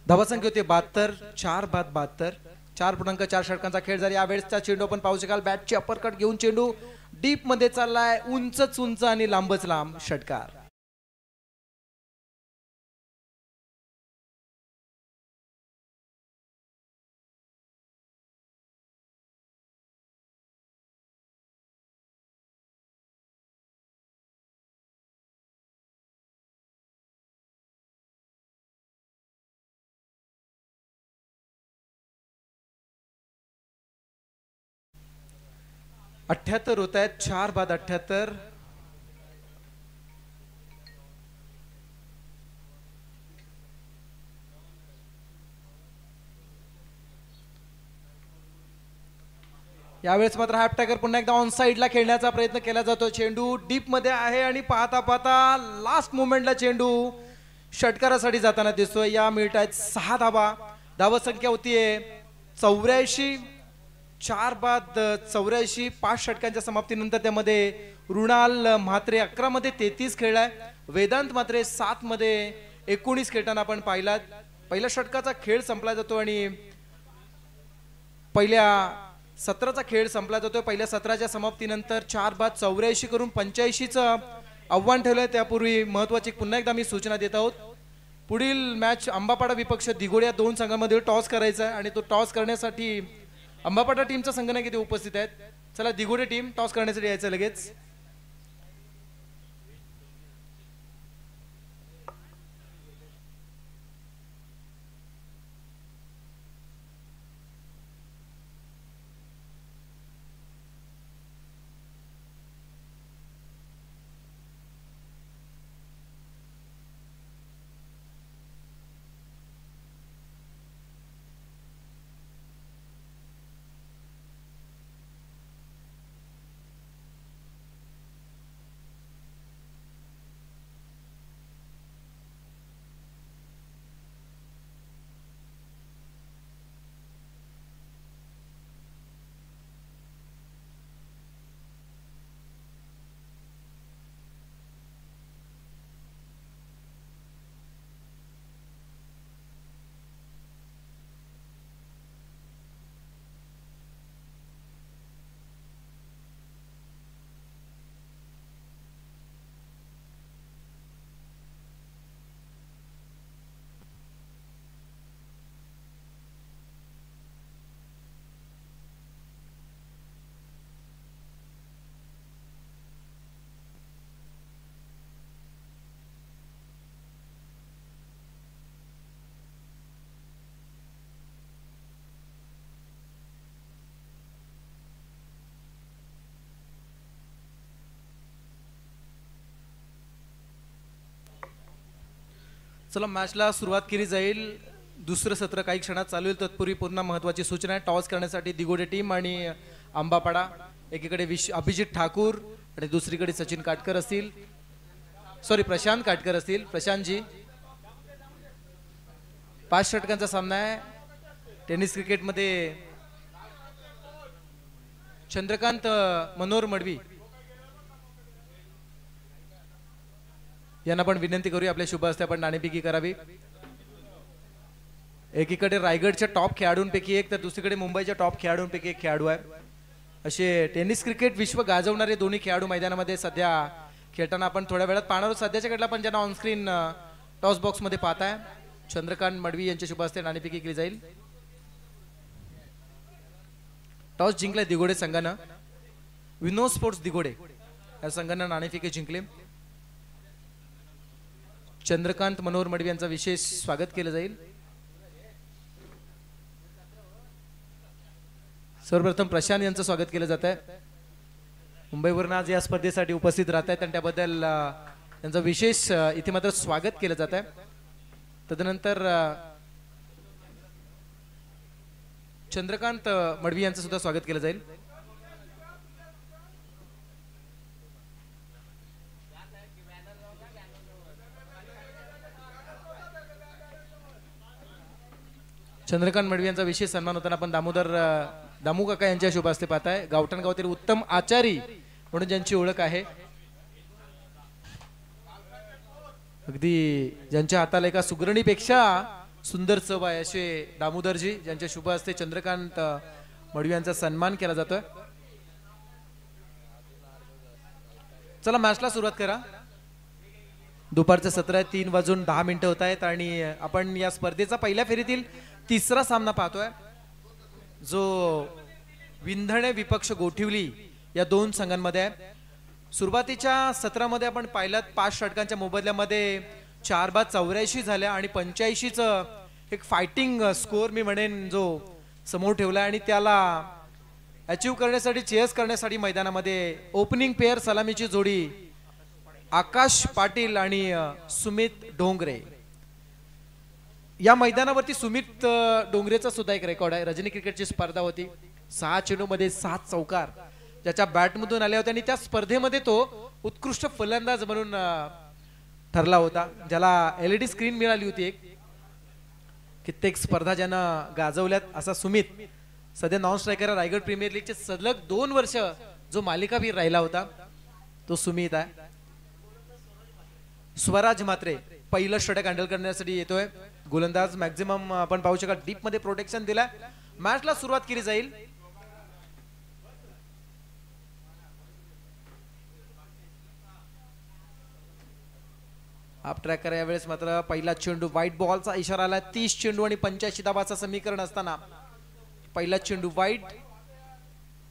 धावसंख्या होती 72. 4 बाद 72. 4.4 षटकांचा खेळ झाला. यावेळेसचा चेंडू आपण पाहू शकाल. बॅटची अपरकट घेऊन चेंडू डीप मध्ये चाललाय. उंचच उंच आणि लांबच लांब षटकार. अठ्ठ्याहत्तर होत आहेत. 4 बाद 78. यावेळेस मात्र हाफ टॅकर पुन्हा एकदा ऑन साइडला खेळण्याचा प्रयत्न केला जातो. चेंडू डीप मध्ये आहे आणि पाहता पाहता लास्ट मोमेंटला चेंडू षटकारासाठी जाताना दिसतोय. या मिनिट आहेत 6 धावा. धावसंख्या होतीये 84. 4 बाद 84. 5 षटकांच्या समाप्तीनंतर त्यामध्ये रुणाल म्हात्रे 11 मध्ये 33 खेळलाय. वेदांत म्हात्रे 7 मध्ये 19 खेळताना आपण पाहिलात. पहिल्या षटकाचा खेळ संपला जातो आणि पहिल्या सत्राचा खेळ संपला जातोय. पहिल्या सत्राच्या समाप्तीनंतर 4 बाद 84 करून 85चं आव्हान ठेवलंय. त्यापूर्वी महत्वाची पुन्हा एकदा मी सूचना देत आहोत. पुढील मॅच आंबापाडा विपक्ष दिघोड या 2 संघांमध्ये टॉस करायचा आहे आणि तो टॉस करण्यासाठी अंबापाडा टीमचा संघ नाही किती उपस्थित आहेत. चला दिघोडे टीम टॉस करण्यासाठी यायचं लगेच. चला मॅचला सुरुवात केली जाईल. दुसरं सत्र काही क्षणात चालू होईल. तत्पूर्वी पुन्हा महत्वाची सूचना आहे. टॉस करण्यासाठी दिघोडे टीम आणि आंबापाडा. एकीकडे अभिजित ठाकूर आणि दुसरीकडे सचिन काटकर असतील. सॉरी प्रशांत काटकर असतील. प्रशांतजी 5 षटकांचा सामना आहे. टेनिस क्रिकेटमध्ये चंद्रकांत मनोहर मडवी यांना पण विनंती करूया आपल्या शुभ हस्ते आपण नाणेफेकी करावी. एकीकडे रायगडच्या टॉप खेळाडूंपैकी एक तर दुसरीकडे मुंबईच्या टॉप खेळाडूंपैकी एक खेळाडू आहे. असे टेनिस क्रिकेट विश्व गाजवणारे दोन्ही खेळाडू मैदानामध्ये सध्या खेळताना आपण थोड्या वेळात पाहणार आहोत. सध्याच्या घडला पण ज्यांना ऑनस्क्रीन टॉस बॉक्स मध्ये पाहताय चंद्रकांत मडवी यांच्या शुभ हस्ते नाणेफेकी केली जाईल. टॉस जिंकले दिघोडे संघानं. विनो स्पोर्ट्स दिघोडे या संघानं नाणेफेकी जिंकले. चंद्रकांत मनोहर मडवी यांचं विशेष स्वागत केलं जाईल. सर्वप्रथम प्रशांत यांचं स्वागत केलं जात आहे. मुंबईवरून आज या स्पर्धेसाठी उपस्थित राहत आहेत आणि त्याबद्दल त्यांचं विशेष इथे मात्र स्वागत केलं जात आहे. तदनंतर चंद्रकांत मडवी यांचं सुद्धा स्वागत केलं जाईल. चंद्रकांत मडवी यांचा विशेष सन्मान होताना आपण दामू काका यांच्या शुभ हस्ते पाहताय. गावठण गावातील उत्तम आचारी म्हणून ज्यांची ओळख आहे, अगदी ज्यांच्या हाताला एका सुगरणीपेक्षा सुंदर चव आहे असे दामोदरजी, ज्यांच्या शुभ हस्ते चंद्रकांत मडवी यांचा सन्मान केला जातोय. चला मॅचला सुरुवात करा. दुपारचं 3:10 होत आहेत आणि आपण या स्पर्धेचा पहिल्या फेरीतील तिसरा सामना पाहतोय, जो विंधणे विपक्ष गोठिवली या दोन संघांमध्ये आहे. सुरुवातीच्या सत्रामध्ये आपण पाहिलात 5 षटकांच्या मोबदल्यामध्ये 4/84 झाल्या आणि 85चं एक फायटिंग स्कोअर मी म्हणेन जो समोर ठेवला आणि त्याला अचीव करण्यासाठी चेस करण्यासाठी मैदानामध्ये ओपनिंग पेअर सलामीची जोडी आकाश पाटील आणि सुमित डोंगरे. या मैदानावरती सुमित डोंगरेचा सुद्धा एक रेकॉर्ड आहे. रजनी क्रिकेटची स्पर्धा होती, 6 चेंडूमध्ये 7 चौकार ज्याच्या बॅटमधून आल्या होत्या आणि त्या स्पर्धेमध्ये तो उत्कृष्ट फलंदाज म्हणून ठरला होता, ज्याला LED स्क्रीन मिळाली होती. कित्येक स्पर्धा ज्यानं गाजवल्यात असा सुमित सध्या नॉन स्ट्रायकर रायगड प्रीमियर लीगचे सलग 2 वर्ष जो मालिकावीर राहिला होता तो सुमित आहे. स्वराज मात्रे पहिलं षटक हँडल करण्यासाठी येतोय. गोलंदाज मॅक्झिमम आपण पाहू शकाल डीप मध्ये प्रोटेक्शन दिलाय. मॅचला सुरुवात केली जाईल. आप ट्रॅकर यावेळेस मात्र पहिला चेंडू व्हाईट बॉलचा इशारा आला. 30 चेंडू आणि 85 धावाचं समीकरण असताना पहिला चेंडू व्हाईट,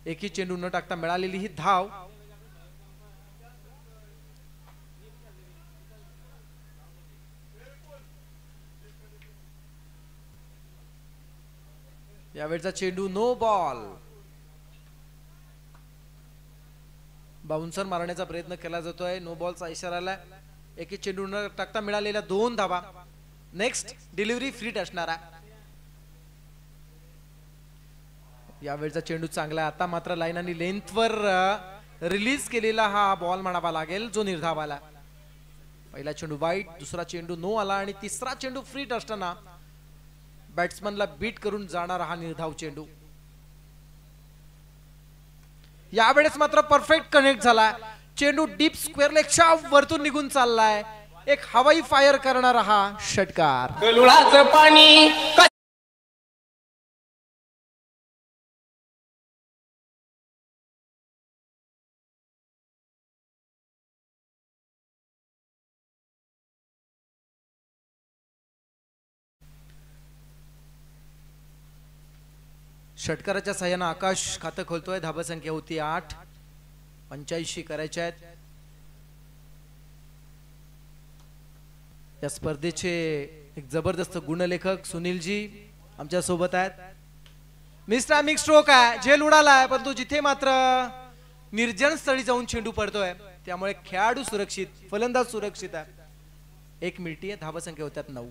एकही चेंडू न टाकता मिळालेली ही धाव. यावेळचा चेंडू नो बॉल. बाउन्सर मारण्याचा प्रयत्न केला जातोय. नो बॉलचा इशारा आलाय. एक चेंडू न टाकता मिळालेल्या 2 धावा. नेक्स्ट डिलिव्हरी फ्रीट असणारा. यावेळचा चेंडू चांगला. आता मात्र लाईन आणि लेंथवर रिलीज केलेला हा बॉल म्हणावा लागेल जो निर्धाव आला. पहिला चेंडू वाईट, दुसरा चेंडू नो आला आणि तिसरा चेंडू फ्रीट असताना बॅट्समनला बीट करून जाणारा हा निर्धाव चेंडू. यावेळेस मात्र परफेक्ट कनेक्ट झाला. चेंडू डीप स्क्वेअर लेगच्या वरतून निघून चाललाय. एक हवाई फायर करणारा हा षटकार. पाणी षटकाराच्या साह्यानं आकाश खातं खोलतोय. धाबा संख्या होती 8. 85 करायच्या आहेत. या स्पर्धेचे एक जबरदस्त गुणलेखक सुनीलजी आमच्या सोबत आहेत. मिस्टर मिक्स स्ट्रोक आहे, झेल उडालाय, परंतु जिथे मात्र निर्जन स्थळी जाऊन चेंडू पडतोय त्यामुळे खेळाडू सुरक्षित, फलंदाज सुरक्षित आहे. 1 मिनिटी आहे. धाबा संख्या होत्यात 9.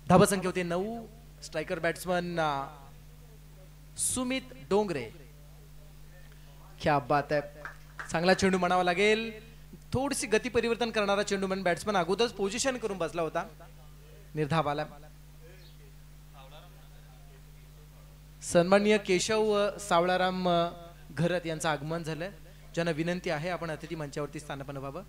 धाबा संख्या होती 9. Striker batsman Sumit Dongre. क्या बात आहे. चांगला चेंडू म्हणावा लागेल. थोडीशी गती परिवर्तन करणारा चेंडू म्हणून बॅट्समन अगोदरच पोझिशन करून बसला होता. निर्धाव आला. सन्माननीय केशव सावळाराम घरत यांचं आगमन झालंय, ज्यांना विनंती आहे आपण अतिथी मंचावरती स्थानापन्न व्हावं.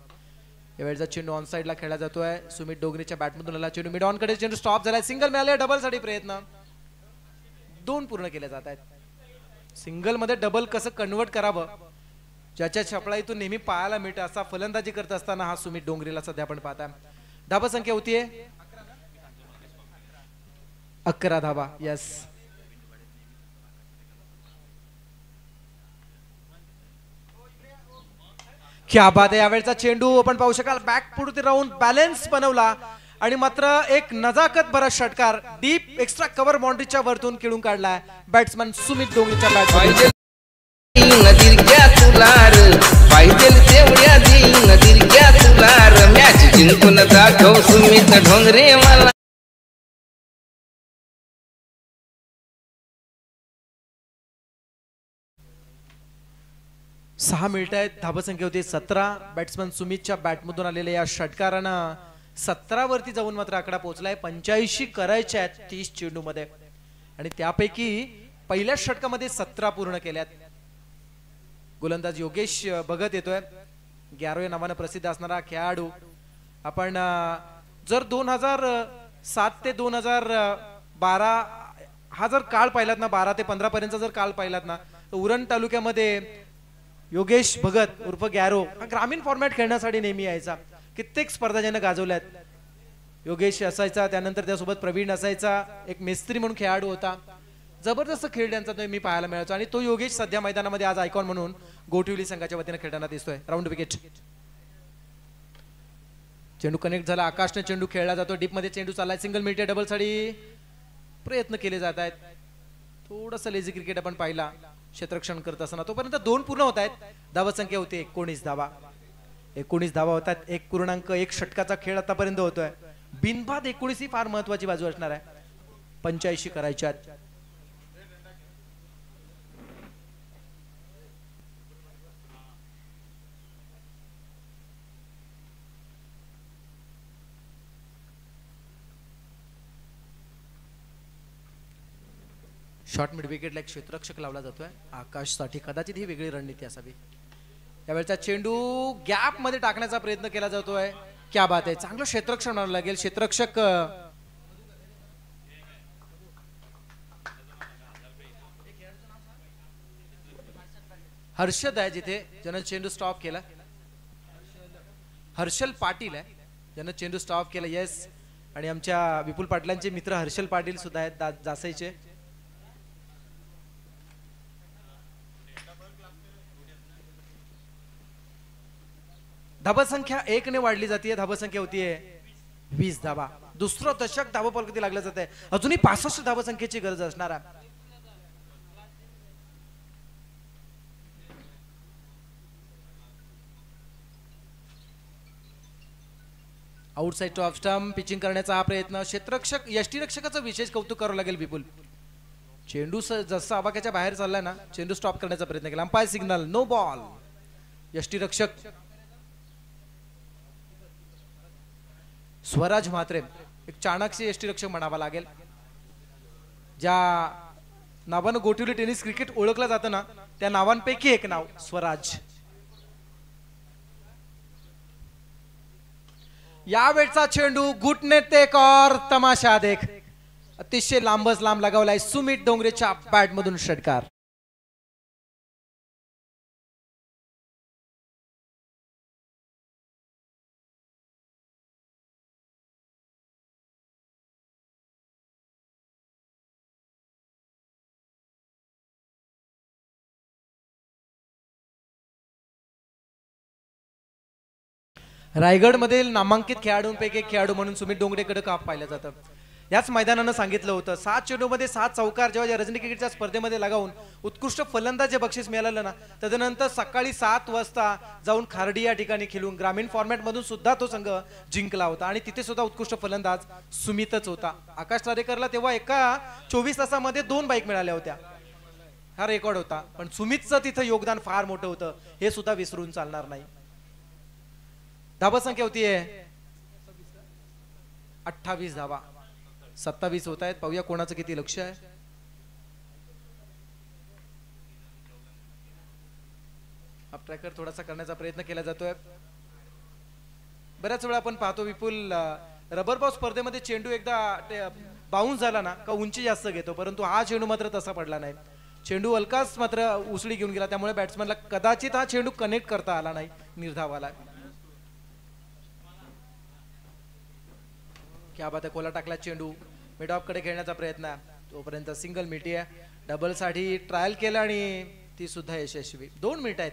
यावेळेचा चेंडू ऑन साइडला खेळला जातोय. सुमित डोंगरेच्या बॅटमधून आला चेंडू मिड ऑन कडे. चेंडू स्टॉप झालाय. सिंगल मिळाले. डबल साठी प्रयत्न. 2 पूर्ण केले जात आहेत. सिंगल मध्ये डबल कसं कन्वर्ट करावं ज्याच्या छपळाईतून नेहमी पाहायला मिळतं असा फलंदाजी करत असताना हा सुमित डोंगरेला सध्या आपण पाहताय. धाबा संख्या होतीये 11 धाबा. यस, क्या बात आहे. यावेळचा चेंडू आपण पाहू शकाल बॅक पुढे राहून बॅलन्स बनवला आणि मात्र एक नजाकत भरा षटकार डीप एक्स्ट्रा कव्हर बाउंड्रीच्या वरतून खेळून काढलाय बॅट्समन सुमित डोंगरेच्या बॅट. पाहिजे तेवढ्या दिलगिऱ्या तुला मॅच जिंकून दाखव सुमित ढोंगरे मला. सहा मिनिट आहेत. धाबसंख्या होती 17. बॅट्समन सुमितच्या बॅटमधून आलेल्या या षटकारानं 17 वरती जाऊन मात्र आकडा पोहोचलाय. 85 करायचे आहेत 30 चेंडू मध्ये आणि त्यापैकी पहिल्या षटकामध्ये 17 पूर्ण केल्यात. गोलंदाज योगेश भगत येतोय. गॅरो या नावानं प्रसिद्ध असणारा खेळाडू. आपण जर 2007 ते 2012 हा जर काळ पाहिलात ना, 12 ते 15 पर्यंत जर काळ पाहिलात ना, तर उरण तालुक्यामध्ये योगेश भगत उर्फ गॅरो हा ग्रामीण फॉर्मॅट खेळण्यासाठी नेहमी यायचा. कित्येक स्पर्धा ज्यानं गाजवल्यात. योगेश असायचा, त्यानंतर त्यासोबत प्रवीण असायचा, एक मिस्त्री म्हणून खेळाडू होता. जबरदस्त खेळ त्यांचा मी पाहायला मिळायचो आणि तो योगेश सध्या मैदानामध्ये आज आयकॉन म्हणून गोठिवली संघाच्या वतीने खेळताना दिसतोय. Round wicket. चेंडू कनेक्ट झाला. आकाशने चेंडू खेळला जातो. डीप मध्ये चेंडू चाललाय. सिंगल मिनिट डबल साठी प्रयत्न केले जात आहेत. थोडस लेझी क्रिकेट आपण पाहिला क्षेत्ररक्षण करत असताना. तोपर्यंत 2 पूर्ण होत आहेत. धावा संख्या होती 19 धावा. 19 धावा होतात. 1.1 षटकाचा खेळ आतापर्यंत होतोय. बिनबाद 19 ही फार महत्वाची बाजू असणार आहे. 85 करायच्यात. शॉर्ट मिड विकेटला एक क्षेत्ररक्षक लावला जातोय. आकाशसाठी कदाचित ही वेगळी रणनीती असावी. यावेळचा चेंडू गॅप मध्ये टाकण्याचा प्रयत्न केला जातोय. क्या बात आहे. चांगलं क्षेत्ररक्षण म्हणावं लागेल. क्षेत्ररक्षक हर्षद आहे जिथे ज्यानं चेंडू स्टॉप केला. हर्षल पाटील आहे ज्यानं चेंडू स्टॉप केला. येस, आणि आमच्या विपुल पाटलांचे मित्र हर्षल पाटील सुद्धा आहेत जासाईचे. धाबा संख्या 1 ने वाढली जाते. धाबा संख्या होतीये 20 धाबा. दुसरं दशक धाबा पलकती लागलं जात आहे. अजूनही 65 धाबा संख्येची गरज असणार आहे. Outside two off stump pitching करण्याचा हा प्रयत्न. क्षेत्ररक्षक यष्टीरक्षकाचं विशेष कौतुक करावं लागेल विपुल. चेंडू जसं आवाक्याच्या बाहेर चाललाय ना, चेंडू स्टॉप करण्याचा प्रयत्न केला. Umpire signal no ball. यष्टीरक्षक स्वराज म्हात्रे एक चाणक्य यष्टीरक्षक म्हणावा लागेल. ज्या नावानं गोटिवली टेनिस क्रिकेट ओळखलं जातं ना, त्या नावांपैकी एक नाव स्वराज. यावेळचा चेंडू घुटने टेक और तमाशा देख. अतिशय लांबच लांब लगावलाय सुमित डोंगरेच्या बॅट मधून षटकार. रायगड मधील नामांकित खेळाडूंपैकी एक खेळाडू म्हणून सुमित डोंगरेकडे का पाहिलं जातं. याच मैदानानं सांगितलं होतं 7 चेंडूमध्ये 7 चौकार जेव्हा रजनी क्रिकेटच्या स्पर्धेमध्ये लगावून उत्कृष्ट फलंदाज जे बक्षीस मिळालं ना, तदनंतर सकाळी 7 वाजता जाऊन खार्डी या ठिकाणी खेळून ग्रामीण फॉर्मॅट मधून सुद्धा तो संघ जिंकला होता आणि तिथे सुद्धा उत्कृष्ट फलंदाज सुमितच होता. आकाश तारेकरला तेव्हा एका 24 तासामध्ये 2 बाईक मिळाल्या होत्या. हा रेकॉर्ड होता. पण सुमितचं तिथं योगदान फार मोठं होतं, हे सुद्धा विसरून चालणार नाही. धाबा संख्या होतीये 28 धाबा. 27 होत आहेत. पाहूया कोणाचं किती लक्ष आहे. हा ट्रॅकर थोडासा करण्याचा प्रयत्न केला जातोय. बऱ्याच वेळा आपण पाहतो विपुल रबर बॉल स्पर्धेमध्ये चेंडू एकदा बाउन्स झाला ना का उंची जास्त घेतो, परंतु हा चेंडू मात्र तसा पडला नाही. चेंडू हलकाच मात्र उसळी घेऊन गेला, त्यामुळे बॅट्समॅनला कदाचित हा चेंडू कनेक्ट करता आला नाही, निर्धावाला. क्या बात आहे, कोला टाकला चेंडू, मिड ऑफ कडे खेळण्याचा प्रयत्न, तोपर्यंत सिंगल मिठी आहे. डबल साठी ट्रायल केला आणि ती सुद्धा यशस्वी. 2 मिनिट आहेत.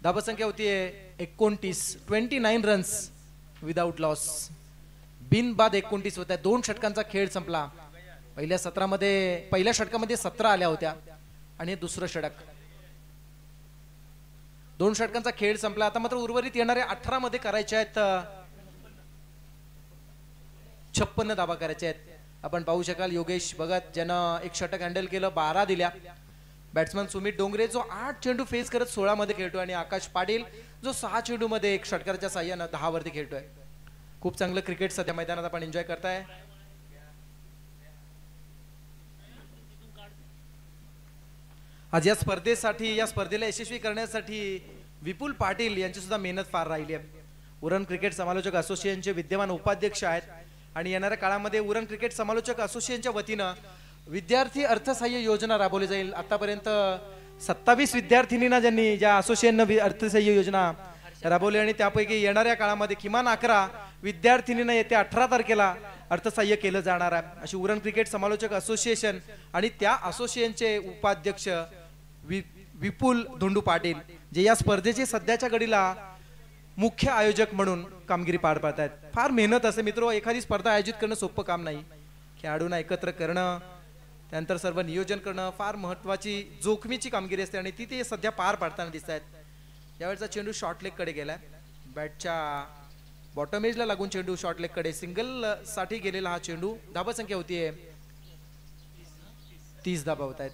धावसंख्या होतीये 29 रन्स विदाउट लॉस. बिनबाद 29 होत्या. 2 षटकांचा खेळ संपला. पहिल्या षटकामध्ये 17 आल्या होत्या आणि दुसरं षटक. 2 षटकांचा खेळ संपला. आता मात्र उर्वरित येणाऱ्या 18 मध्ये करायचे आहेत 56 धावा करायच्या आहेत. आपण पाहू शकाल योगेश भगत ज्यानं 1 षटक हँडल केलं, 12 दिल्या. बॅट्समन सुमित डोंगरे जो 8 चेंडू फेस करत 16 मध्ये खेळतोय आणि आकाश पाटील जो 6 चेंडू मध्ये 1 षटकाच्या साह्यानं 10 वरती खेळतोय. खूप चांगलं क्रिकेट सध्या मैदानात आपण एन्जॉय करताय. आज या स्पर्धेला यशस्वी करण्यासाठी विपुल पाटील यांची सुद्धा मेहनत फार राहिली आहे. उरण क्रिकेट समालोचक असोसिएशनचे विद्यमान उपाध्यक्ष आहेत आणि येणाऱ्या काळामध्ये उरण क्रिकेट समालोचक असोसिएशनच्या वतीनं विद्यार्थी अर्थसहाय्य योजना राबवली जाईल. आतापर्यंत 27 विद्यार्थिनींना ज्या असोसिएशननं अर्थसहाय्य योजना राबवली आणि त्यापैकी येणाऱ्या काळामध्ये किमान 11 विद्यार्थिनींना येत्या 18 तारखेला अर्थसहाय्य केलं जाणार आहे, अशी उरण क्रिकेट समालोचक असोसिएशन आणि त्या असोसिएशनचे उपाध्यक्ष विपुल धोंडू पाटील जे या स्पर्धेचे सध्याच्या घडीला मुख्य आयोजक म्हणून कामगिरी पार पाडतायत. फार मेहनत असते मित्र, एखादी स्पर्धा आयोजित करणं सोपं काम नाही. खेळाडूंना एकत्र करणं, त्यानंतर सर्व नियोजन करणं फार महत्वाची जोखमीची कामगिरी असते आणि ती ते सध्या पार पाडताना दिसत आहेत. यावेळचा चेंडू शॉर्ट लेग कडे गेलाय. बॅटच्या बॉटम एजला लागून चेंडू शॉर्ट लेग कडे सिंगल साठी गेलेला हा चेंडू. धाबा संख्या होतीये 30 धाबा होत आहेत.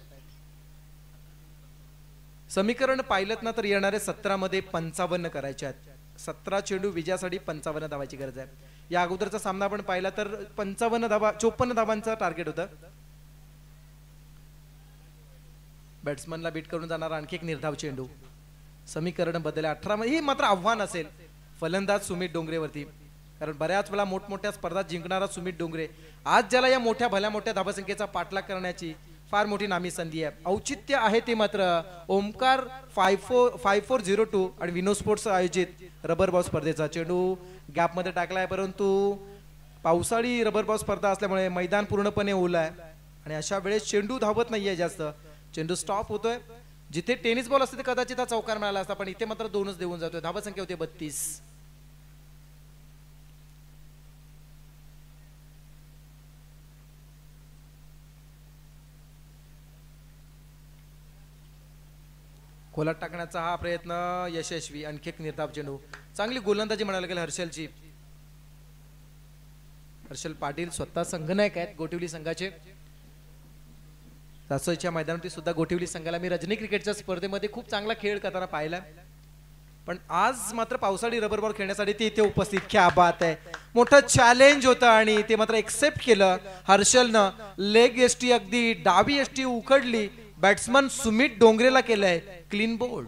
समीकरण पाहिलं ना तर येणारे 17 मध्ये 55 करायचे आहेत. 17 चेंडू विजयासाठी 55 धावाची गरज आहे. या अगोदरचा सामना आपण पाहिला तर 54 धावांचा टार्गेट होतं. बॅट्समनला बीट करून जाणारा आणखी एक निर्धाव चेंडू. समीकरण बदलले 18 मध्ये. ही मात्र आव्हान असेल फलंदाज सुमित डोंगरेवरती, कारण बऱ्याच वेळा मोठमोठ्या स्पर्धा जिंकणारा सुमित डोंगरे आज ज्याला या भल्या मोठ्या धावासंख्येचा पाठलाग करण्याची फार मोठी नामी संधी आहे. औचित्य आहे ते मात्र ओमकार 5402 आणि विनो स्पोर्ट्स आयोजित रबर बॉल स्पर्धेचा. चेंडू गॅप मध्ये टाकलाय, परंतु पावसाळी रबर बॉल स्पर्धा असल्यामुळे मैदान पूर्णपणे ओलं आहे आणि अशा वेळेस चेंडू धावत नाहीये जास्त. चेंडू स्टॉप होतोय. जिथे टेनिस बॉल असते कदाचित हा चौकार मिळाला असता, पण इथे मात्र 2च देऊन जातोय. धावा संख्या होती 32. खोलात टाकण्याचा हा प्रयत्न यशस्वी. आणखी एक निर्धाव चेंडू. चांगली गोलंदाजी म्हणायला गेलं हर्षलची. हर्षल पाटील स्वतः संघनायक आहेत गोटिवली संघाचे. सासोईच्या मैदानावरती सुद्धा गोटिवली संघाला मी रजनी क्रिकेटच्या स्पर्धेमध्ये खूप चांगला खेळ करताना पाहिला, पण आज मात्र पावसाळी रबर बॉल खेळण्यासाठी ते इथे उपस्थित. क्या बात आहे, मोठं चॅलेंज होतं आणि ते मात्र एक्सेप्ट केलं हर्षलनं. लेग एसटी अगदी डावी एसटी उकडली. बॅट्समन सुमित डोंगरेला केलंय क्लीन बोल्ड.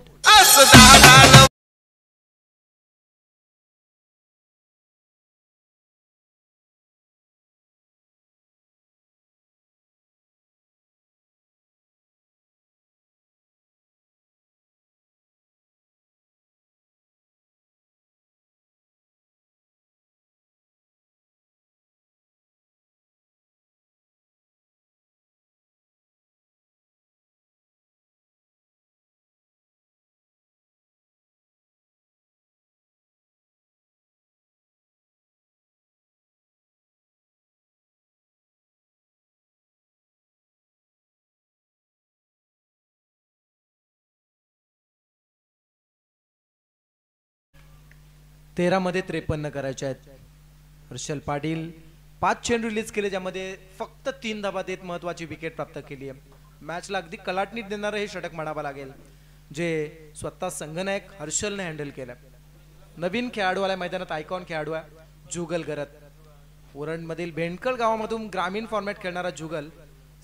तेरा मध्ये 53 करायचे आहेत. हर्षल पाटील 5 चेंडू रिलीज केले, ज्यामध्ये फक्त 3 धावा देत महत्वाची विकेट प्राप्त केली आहे. मॅचला अगदी कलाटणी देणारं हे षटक म्हणावं लागेल जे स्वतः संघनायक हर्षलने हँडल केलं. नवीन खेळाडू आला मैदानात, आयकॉन खेळाडू आहे जुगल गरत. उरण मधील भेंडकळ गावामधून ग्रामीण फॉर्मॅट खेळणारा जुगल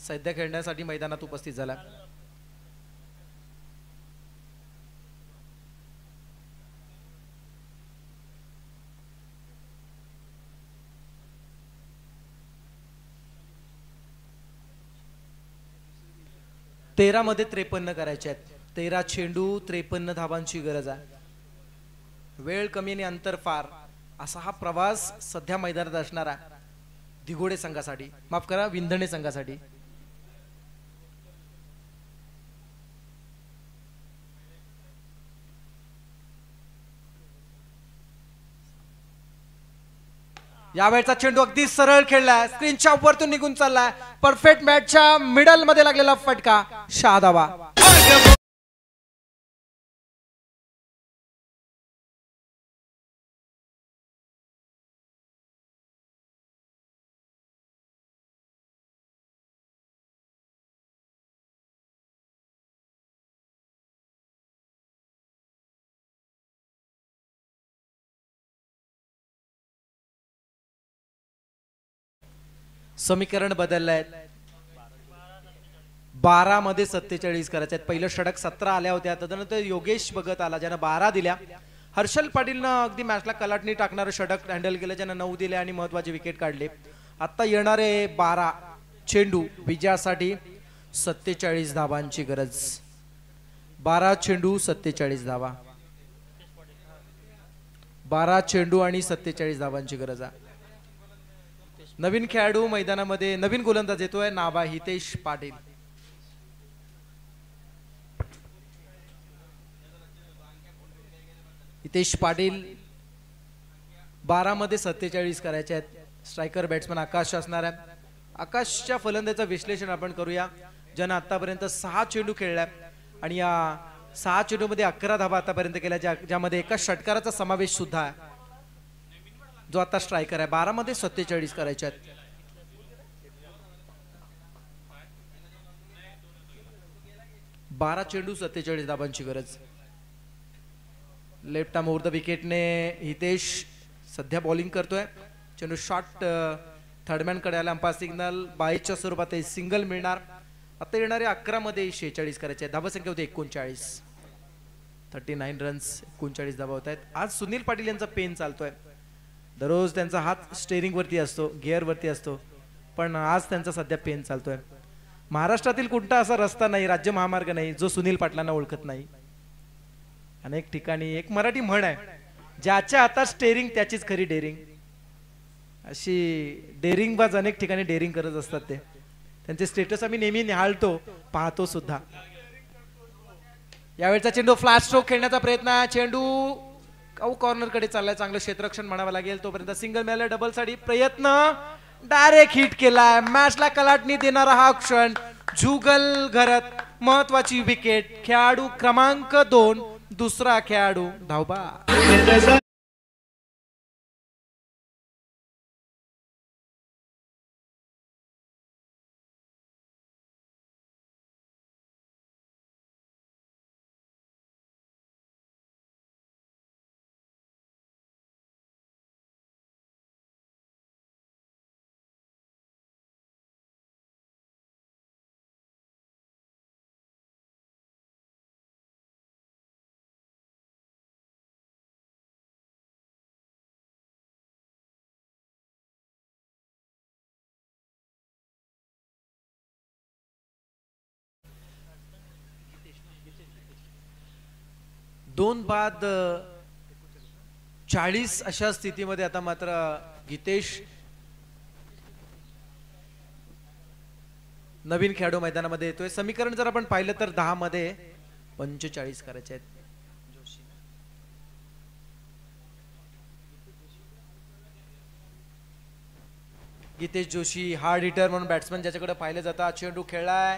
सध्या खेळण्यासाठी मैदानात उपस्थित झाला. 13 मध्ये 53 करायचे आहेत. 13 चेंडू 53 धावांची गरज आहे. वेळ कमी आणि अंतर फार असा हा प्रवास सध्या मैदानात असणारा दिघोडे संघासाठी, माफ करा विंधणे संघासाठी. यावेळचा चेंडू अगदी सरळ खेळलाय, स्क्रीनच्या वरतून निघून चाललाय. परफेक्ट मॅचच्या मिडल मध्ये लागलेला फटका, 6 धावा. समीकरण बदललंय. 12 मध्ये 47 करायचे आहेत. पहिलं षटक 17 आल्या होत्या, तदनंतर योगेश भगत आला ज्यानं 12 दिल्या. हर्षल पाटीलनं अगदी मॅचला कलाटणी टाकणारं षटक हँडल केलं, ज्यानं 9 दिले आणि महत्वाचे विकेट काढले. आता येणारे 12 चेंडू विजयासाठी 47 धावांची गरज. 12 चेंडू 47 धावा. 12 चेंडू आणि 47 धावांची गरज आहे. नवीन खेळाडू मैदानामध्ये, नवीन गोलंदाज येतोय, नाव आहे हितेश पाटील. हितेश पाटील 12 मध्ये 47 करायचे आहेत. स्ट्रायकर बॅट्समन आकाश असणार आहे. आकाशच्या फलंदाचं विश्लेषण आपण करूया, ज्यानं आतापर्यंत 6 चेंडू खेळलाय आणि या 6 चेंडू मध्ये 11 धावा आतापर्यंत केल्या, ज्यामध्ये एका षटकाराचा समावेश सुद्धा आहे, जो आता स्ट्रायकर आहे. 12 मध्ये 47 करायचे आहेत. बारा चेंडू 47 धाबांची गरज. लेफ्ट आर्म ओव्हर द विकेटने हितेश सध्या बॉलिंग करतोय. चेंडू शॉट थर्डमॅन कडे आला. अंपायर सिग्नल 22च्या स्वरूपात सिंगल मिळणार. आता येणारे 11 मध्ये 46 करायचे. धावसंख्या होती 39. 39 रन्स, 39 धावा होत आहेत. आज सुनील पाटील यांचा पेन चालतोय. दररोज त्यांचा हात स्टेअरिंग वरती असतो, गिअर वरती असतो, पण आज त्यांचा सध्या पेन चालतोय. महाराष्ट्रातील कोणता असा रस्ता नाही, राज्य महामार्ग नाही, जो सुनील पाटलांना ओळखत नाही. अनेक ठिकाणी एक मराठी म्हण आहे, ज्याच्या हातात स्टेअरिंग त्याचीच खरी डेअरिंग. अशी डेअरिंग बाज अनेक ठिकाणी डेअरिंग करत असतात. ते त्यांचे स्टेटस आम्ही नेहमी निहाळतो, पाहतो सुद्धा. यावेळचा चेंडू फ्लॅश स्ट्रोक खेळण्याचा प्रयत्न. चेंडू कॉर्नर कडे चाललाय. चांगलं क्षेत्ररक्षण म्हणावं लागेल. तोपर्यंत सिंगल मिळालं. डबल साठी प्रयत्न, डायरेक्ट हिट केलाय. मॅचला कलाटणी देणारा हा क्षण. जुगल घरत महत्वाची विकेट. खेळाडू क्रमांक 2, दुसरा खेळाडू धावबा. दोन बाद 40 अशा स्थितीमध्ये आता मात्र गीतेश नवीन खेळाडू मैदानामध्ये येतोय. समीकरण जर आपण पाहिलं तर 10 मध्ये 45 करायचे आहेत. गीतेश जोशी हार्ड हिटर म्हणून बॅट्समन ज्याच्याकडे पाहिलं जातं. चेंडू खेळलाय,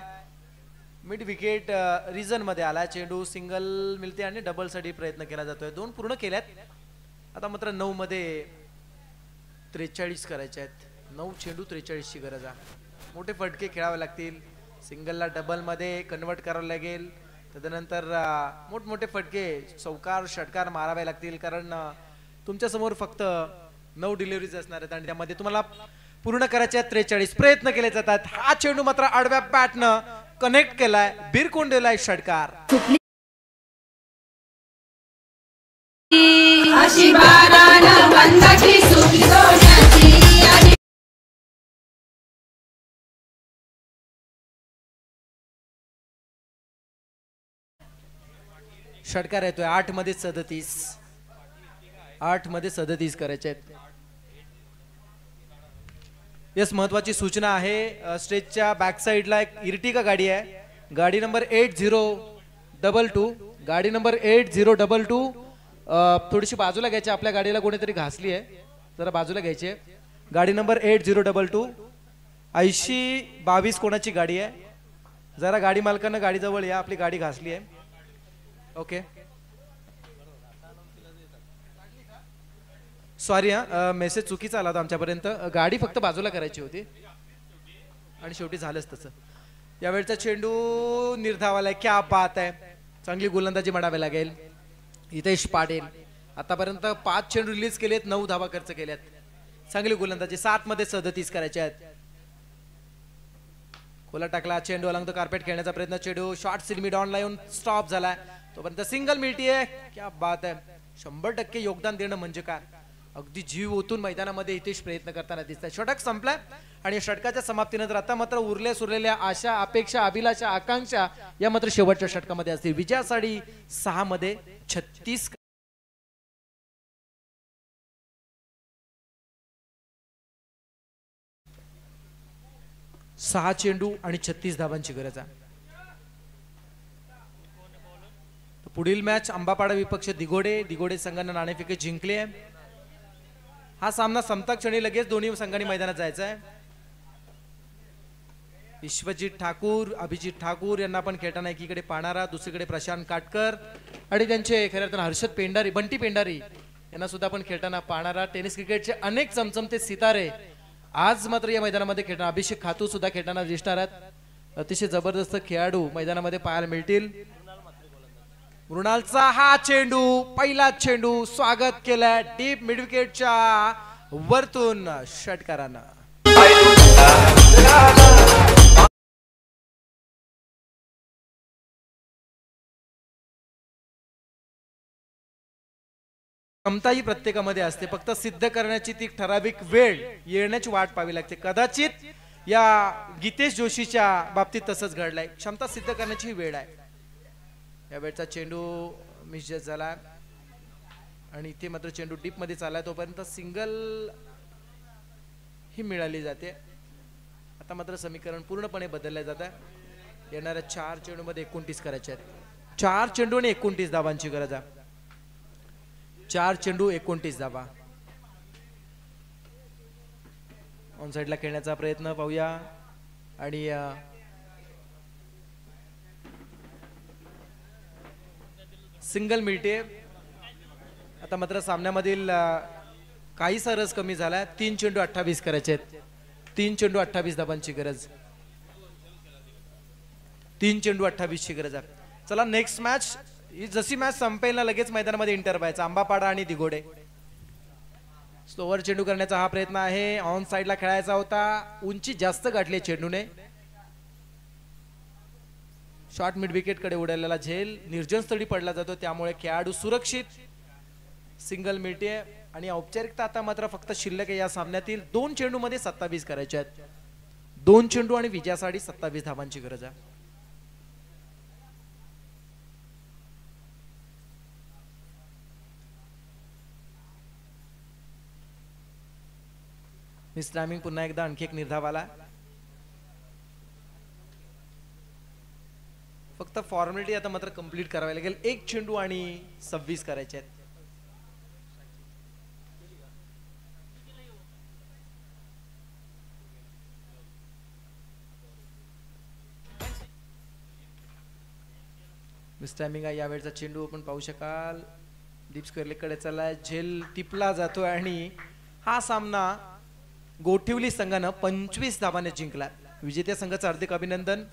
मिड विकेट रिझन मध्ये आला. चेंडू सिंगल मिळते आणि डबल साठी प्रयत्न केला जातोय. 2 पूर्ण केल्यात. आता मात्र 9 मध्ये 43 करायचे आहेत. 9 चेंडू 43 ची गरज आहे. मोठे फटके खेळावे लागतील. सिंगलला डबल मध्ये कन्वर्ट करावं लागेल. तदनंतर मोठमोठे फटके चौकार षटकार मारावे लागतील, कारण तुमच्या समोर फक्त 9 डिलिव्हरीज असणार आहेत आणि त्यामध्ये तुम्हाला पूर्ण करायचे 43 प्रयत्न केले जातात. हा चेंडू मात्र आडव्या बॅटनं कनेक्ट केलाय, बिरकुंडेला षटकार. अशी बारानं बंदाची सुखी षटकार येतोय 8 मध्ये 37. 8 मध्ये 37 करायचे आहेत. यस, महत्वाची सूचना आहे, स्टेजच्या बॅक साइडला एक इर्टिगा गाडी आहे, गाडी नंबर 8022. गाडी नंबर 8022 थोडीशी बाजूला घ्यायची. आपल्या गाडीला कोणीतरी घासली आहे, जरा बाजूला घ्यायची आहे. गाडी नंबर 8022 8022 कोणाची गाडी आहे? जरा गाडी मालकांना गाडी जवळ या, आपली गाडी घासली आहे. ओके, सॉरी हा, मेसेज चुकीचा आला होता आमच्यापर्यंत. गाडी फक्त बाजूला करायची होती आणि शेवटी झालंच तसं. यावेळचा चेंडू निर्धावाला आहे. क्या बात आहे, चांगली गोलंदाजी म्हणावी लागेल. हितेश पाटील आतापर्यंत 5 चेंडू रिलीज केलेत, 9 धावा खर्च केल्यात. चांगली गोलंदाजी. 7 मध्ये 37 करायचे आहेत. खोला टाकला चेंडू, अलंग द कार्पेट खेळण्याचा प्रयत्न. चेंडू short silly mid on line stop झालाय. तोपर्यंत सिंगल मिळतीये. क्या बात आहे, 100% योगदान देणं म्हणजे काय, अगदी जीव ओतून मैदानामध्ये हितेश प्रयत्न करताना दिसतात. षटक संपलाय आणि षटकाच्या समाप्तीनंतर आता मात्र उरलेल्या आशा, अपेक्षा, अभिलाषा, आकांक्षा या मात्र शेवटच्या षटकामध्ये असतील. विजयासाठी 6 मध्ये 36. सहा चेंडू आणि 36 धावांची गरज आहे. पुढील मॅच अंबापाडा विपक्ष दिगोडे संघाने नाणेफेक जिंकले आहे. हा सामना संपता क्षणी लगेच दोन्ही संघांनी मैदानात जायचा आहे. विश्वजित ठाकूर, अभिजित ठाकूर यांना पण खेळताना एकीकडे पाणारा, दुसरीकडे प्रशांत काटकर आणि त्यांचे खऱ्या अर्थाने हर्षद पेंढारी, बंटी पेंढारी यांना सुद्धा पण खेळताना पाणारा. टेनिस क्रिकेटचे अनेक चमचमते सितारे आज मात्र या मैदानामध्ये खेळताना. अभिषेक खातू सुद्धा खेळताना दिसणार आहेत. अतिशय जबरदस्त खेळाडू मैदानामध्ये पाहायला मिळतील. मृणालचा हा चेंडू, पहिला चेंडू, स्वागत केलाय डीप मिड विकेटच्या वरतून षटकारानं. क्षमता ही प्रत्येकामध्ये असते, फक्त सिद्ध करण्याची ती ठराविक वेळ येण्याची वाट पाहावी लागते. कदाचित या गीतेश जोशीच्या बाबतीत तसंच घडलंय. क्षमता सिद्ध करण्याची वेळ आहे. या वेळचा चेंडू मिस झाला आणि इथे मात्र चेंडू डीप मध्ये चालला, तोपर्यंत सिंगल ही मिळाली जाते. आता मात्र समीकरण पूर्णपणे बदललं जात आहे. येणाऱ्या 4 चेंडू मध्ये 29 करायचे आहेत. 4 चेंडू आणि 29 धावांची गरज आहे. 4 चेंडू 29 धावा. ऑन साइडला खेळण्याचा प्रयत्न पाहूया आणि सिंगल मिळते. आता मात्र सामन्यामधील काहीसा रस कमी झाला. 3 चेंडू 28 करायचे आहेत. 3 चेंडू 28 धाबांची गरज. 3 चेंडू 28 ची गरज आहे. चला नेक्स्ट मॅच, जशी मॅच संपेल ना लगेच मैदानामध्ये इंटर व्हायचा. अंबापाडा आणि दिगोडे. स्लोवर चेंडू करण्याचा हा प्रयत्न आहे. ऑन साइडला खेळायचा होता, उंची जास्त गाठली चेंडूने. शॉर्ट मिड विकेट कडे उडालेला झेल निर्जन स्थळी पडला जातो, त्यामुळे खेळाडू सुरक्षित. सिंगल मिळते आणि औपचारिकता आता मात्र फक्त शिल्लक आहे या सामन्यातील. 2 चेंडू मध्ये 27 करायचे आहेत. 2 चेंडू आणि विजयासाठी 27 धावांची गरज आहे. मिस टायमिंग पुन्हा एकदा आणखी एक निर्धाव आला. फक्त फॉर्मॅलिटी आता मात्र कंप्लीट करावी लागेल. 1 चेंडू आणि 26 करायचे आहेत. मिस टायमिंग आहे. यावेळचा चेंडू आपण पाहू शकाल डीप स्क्वेअर लेग कडे चाललाय. झेल टिपला जातोय आणि हा सामना गोठिवली संघानं 25 धावाने जिंकला. विजेत्या संघाचं हार्दिक अभिनंदन.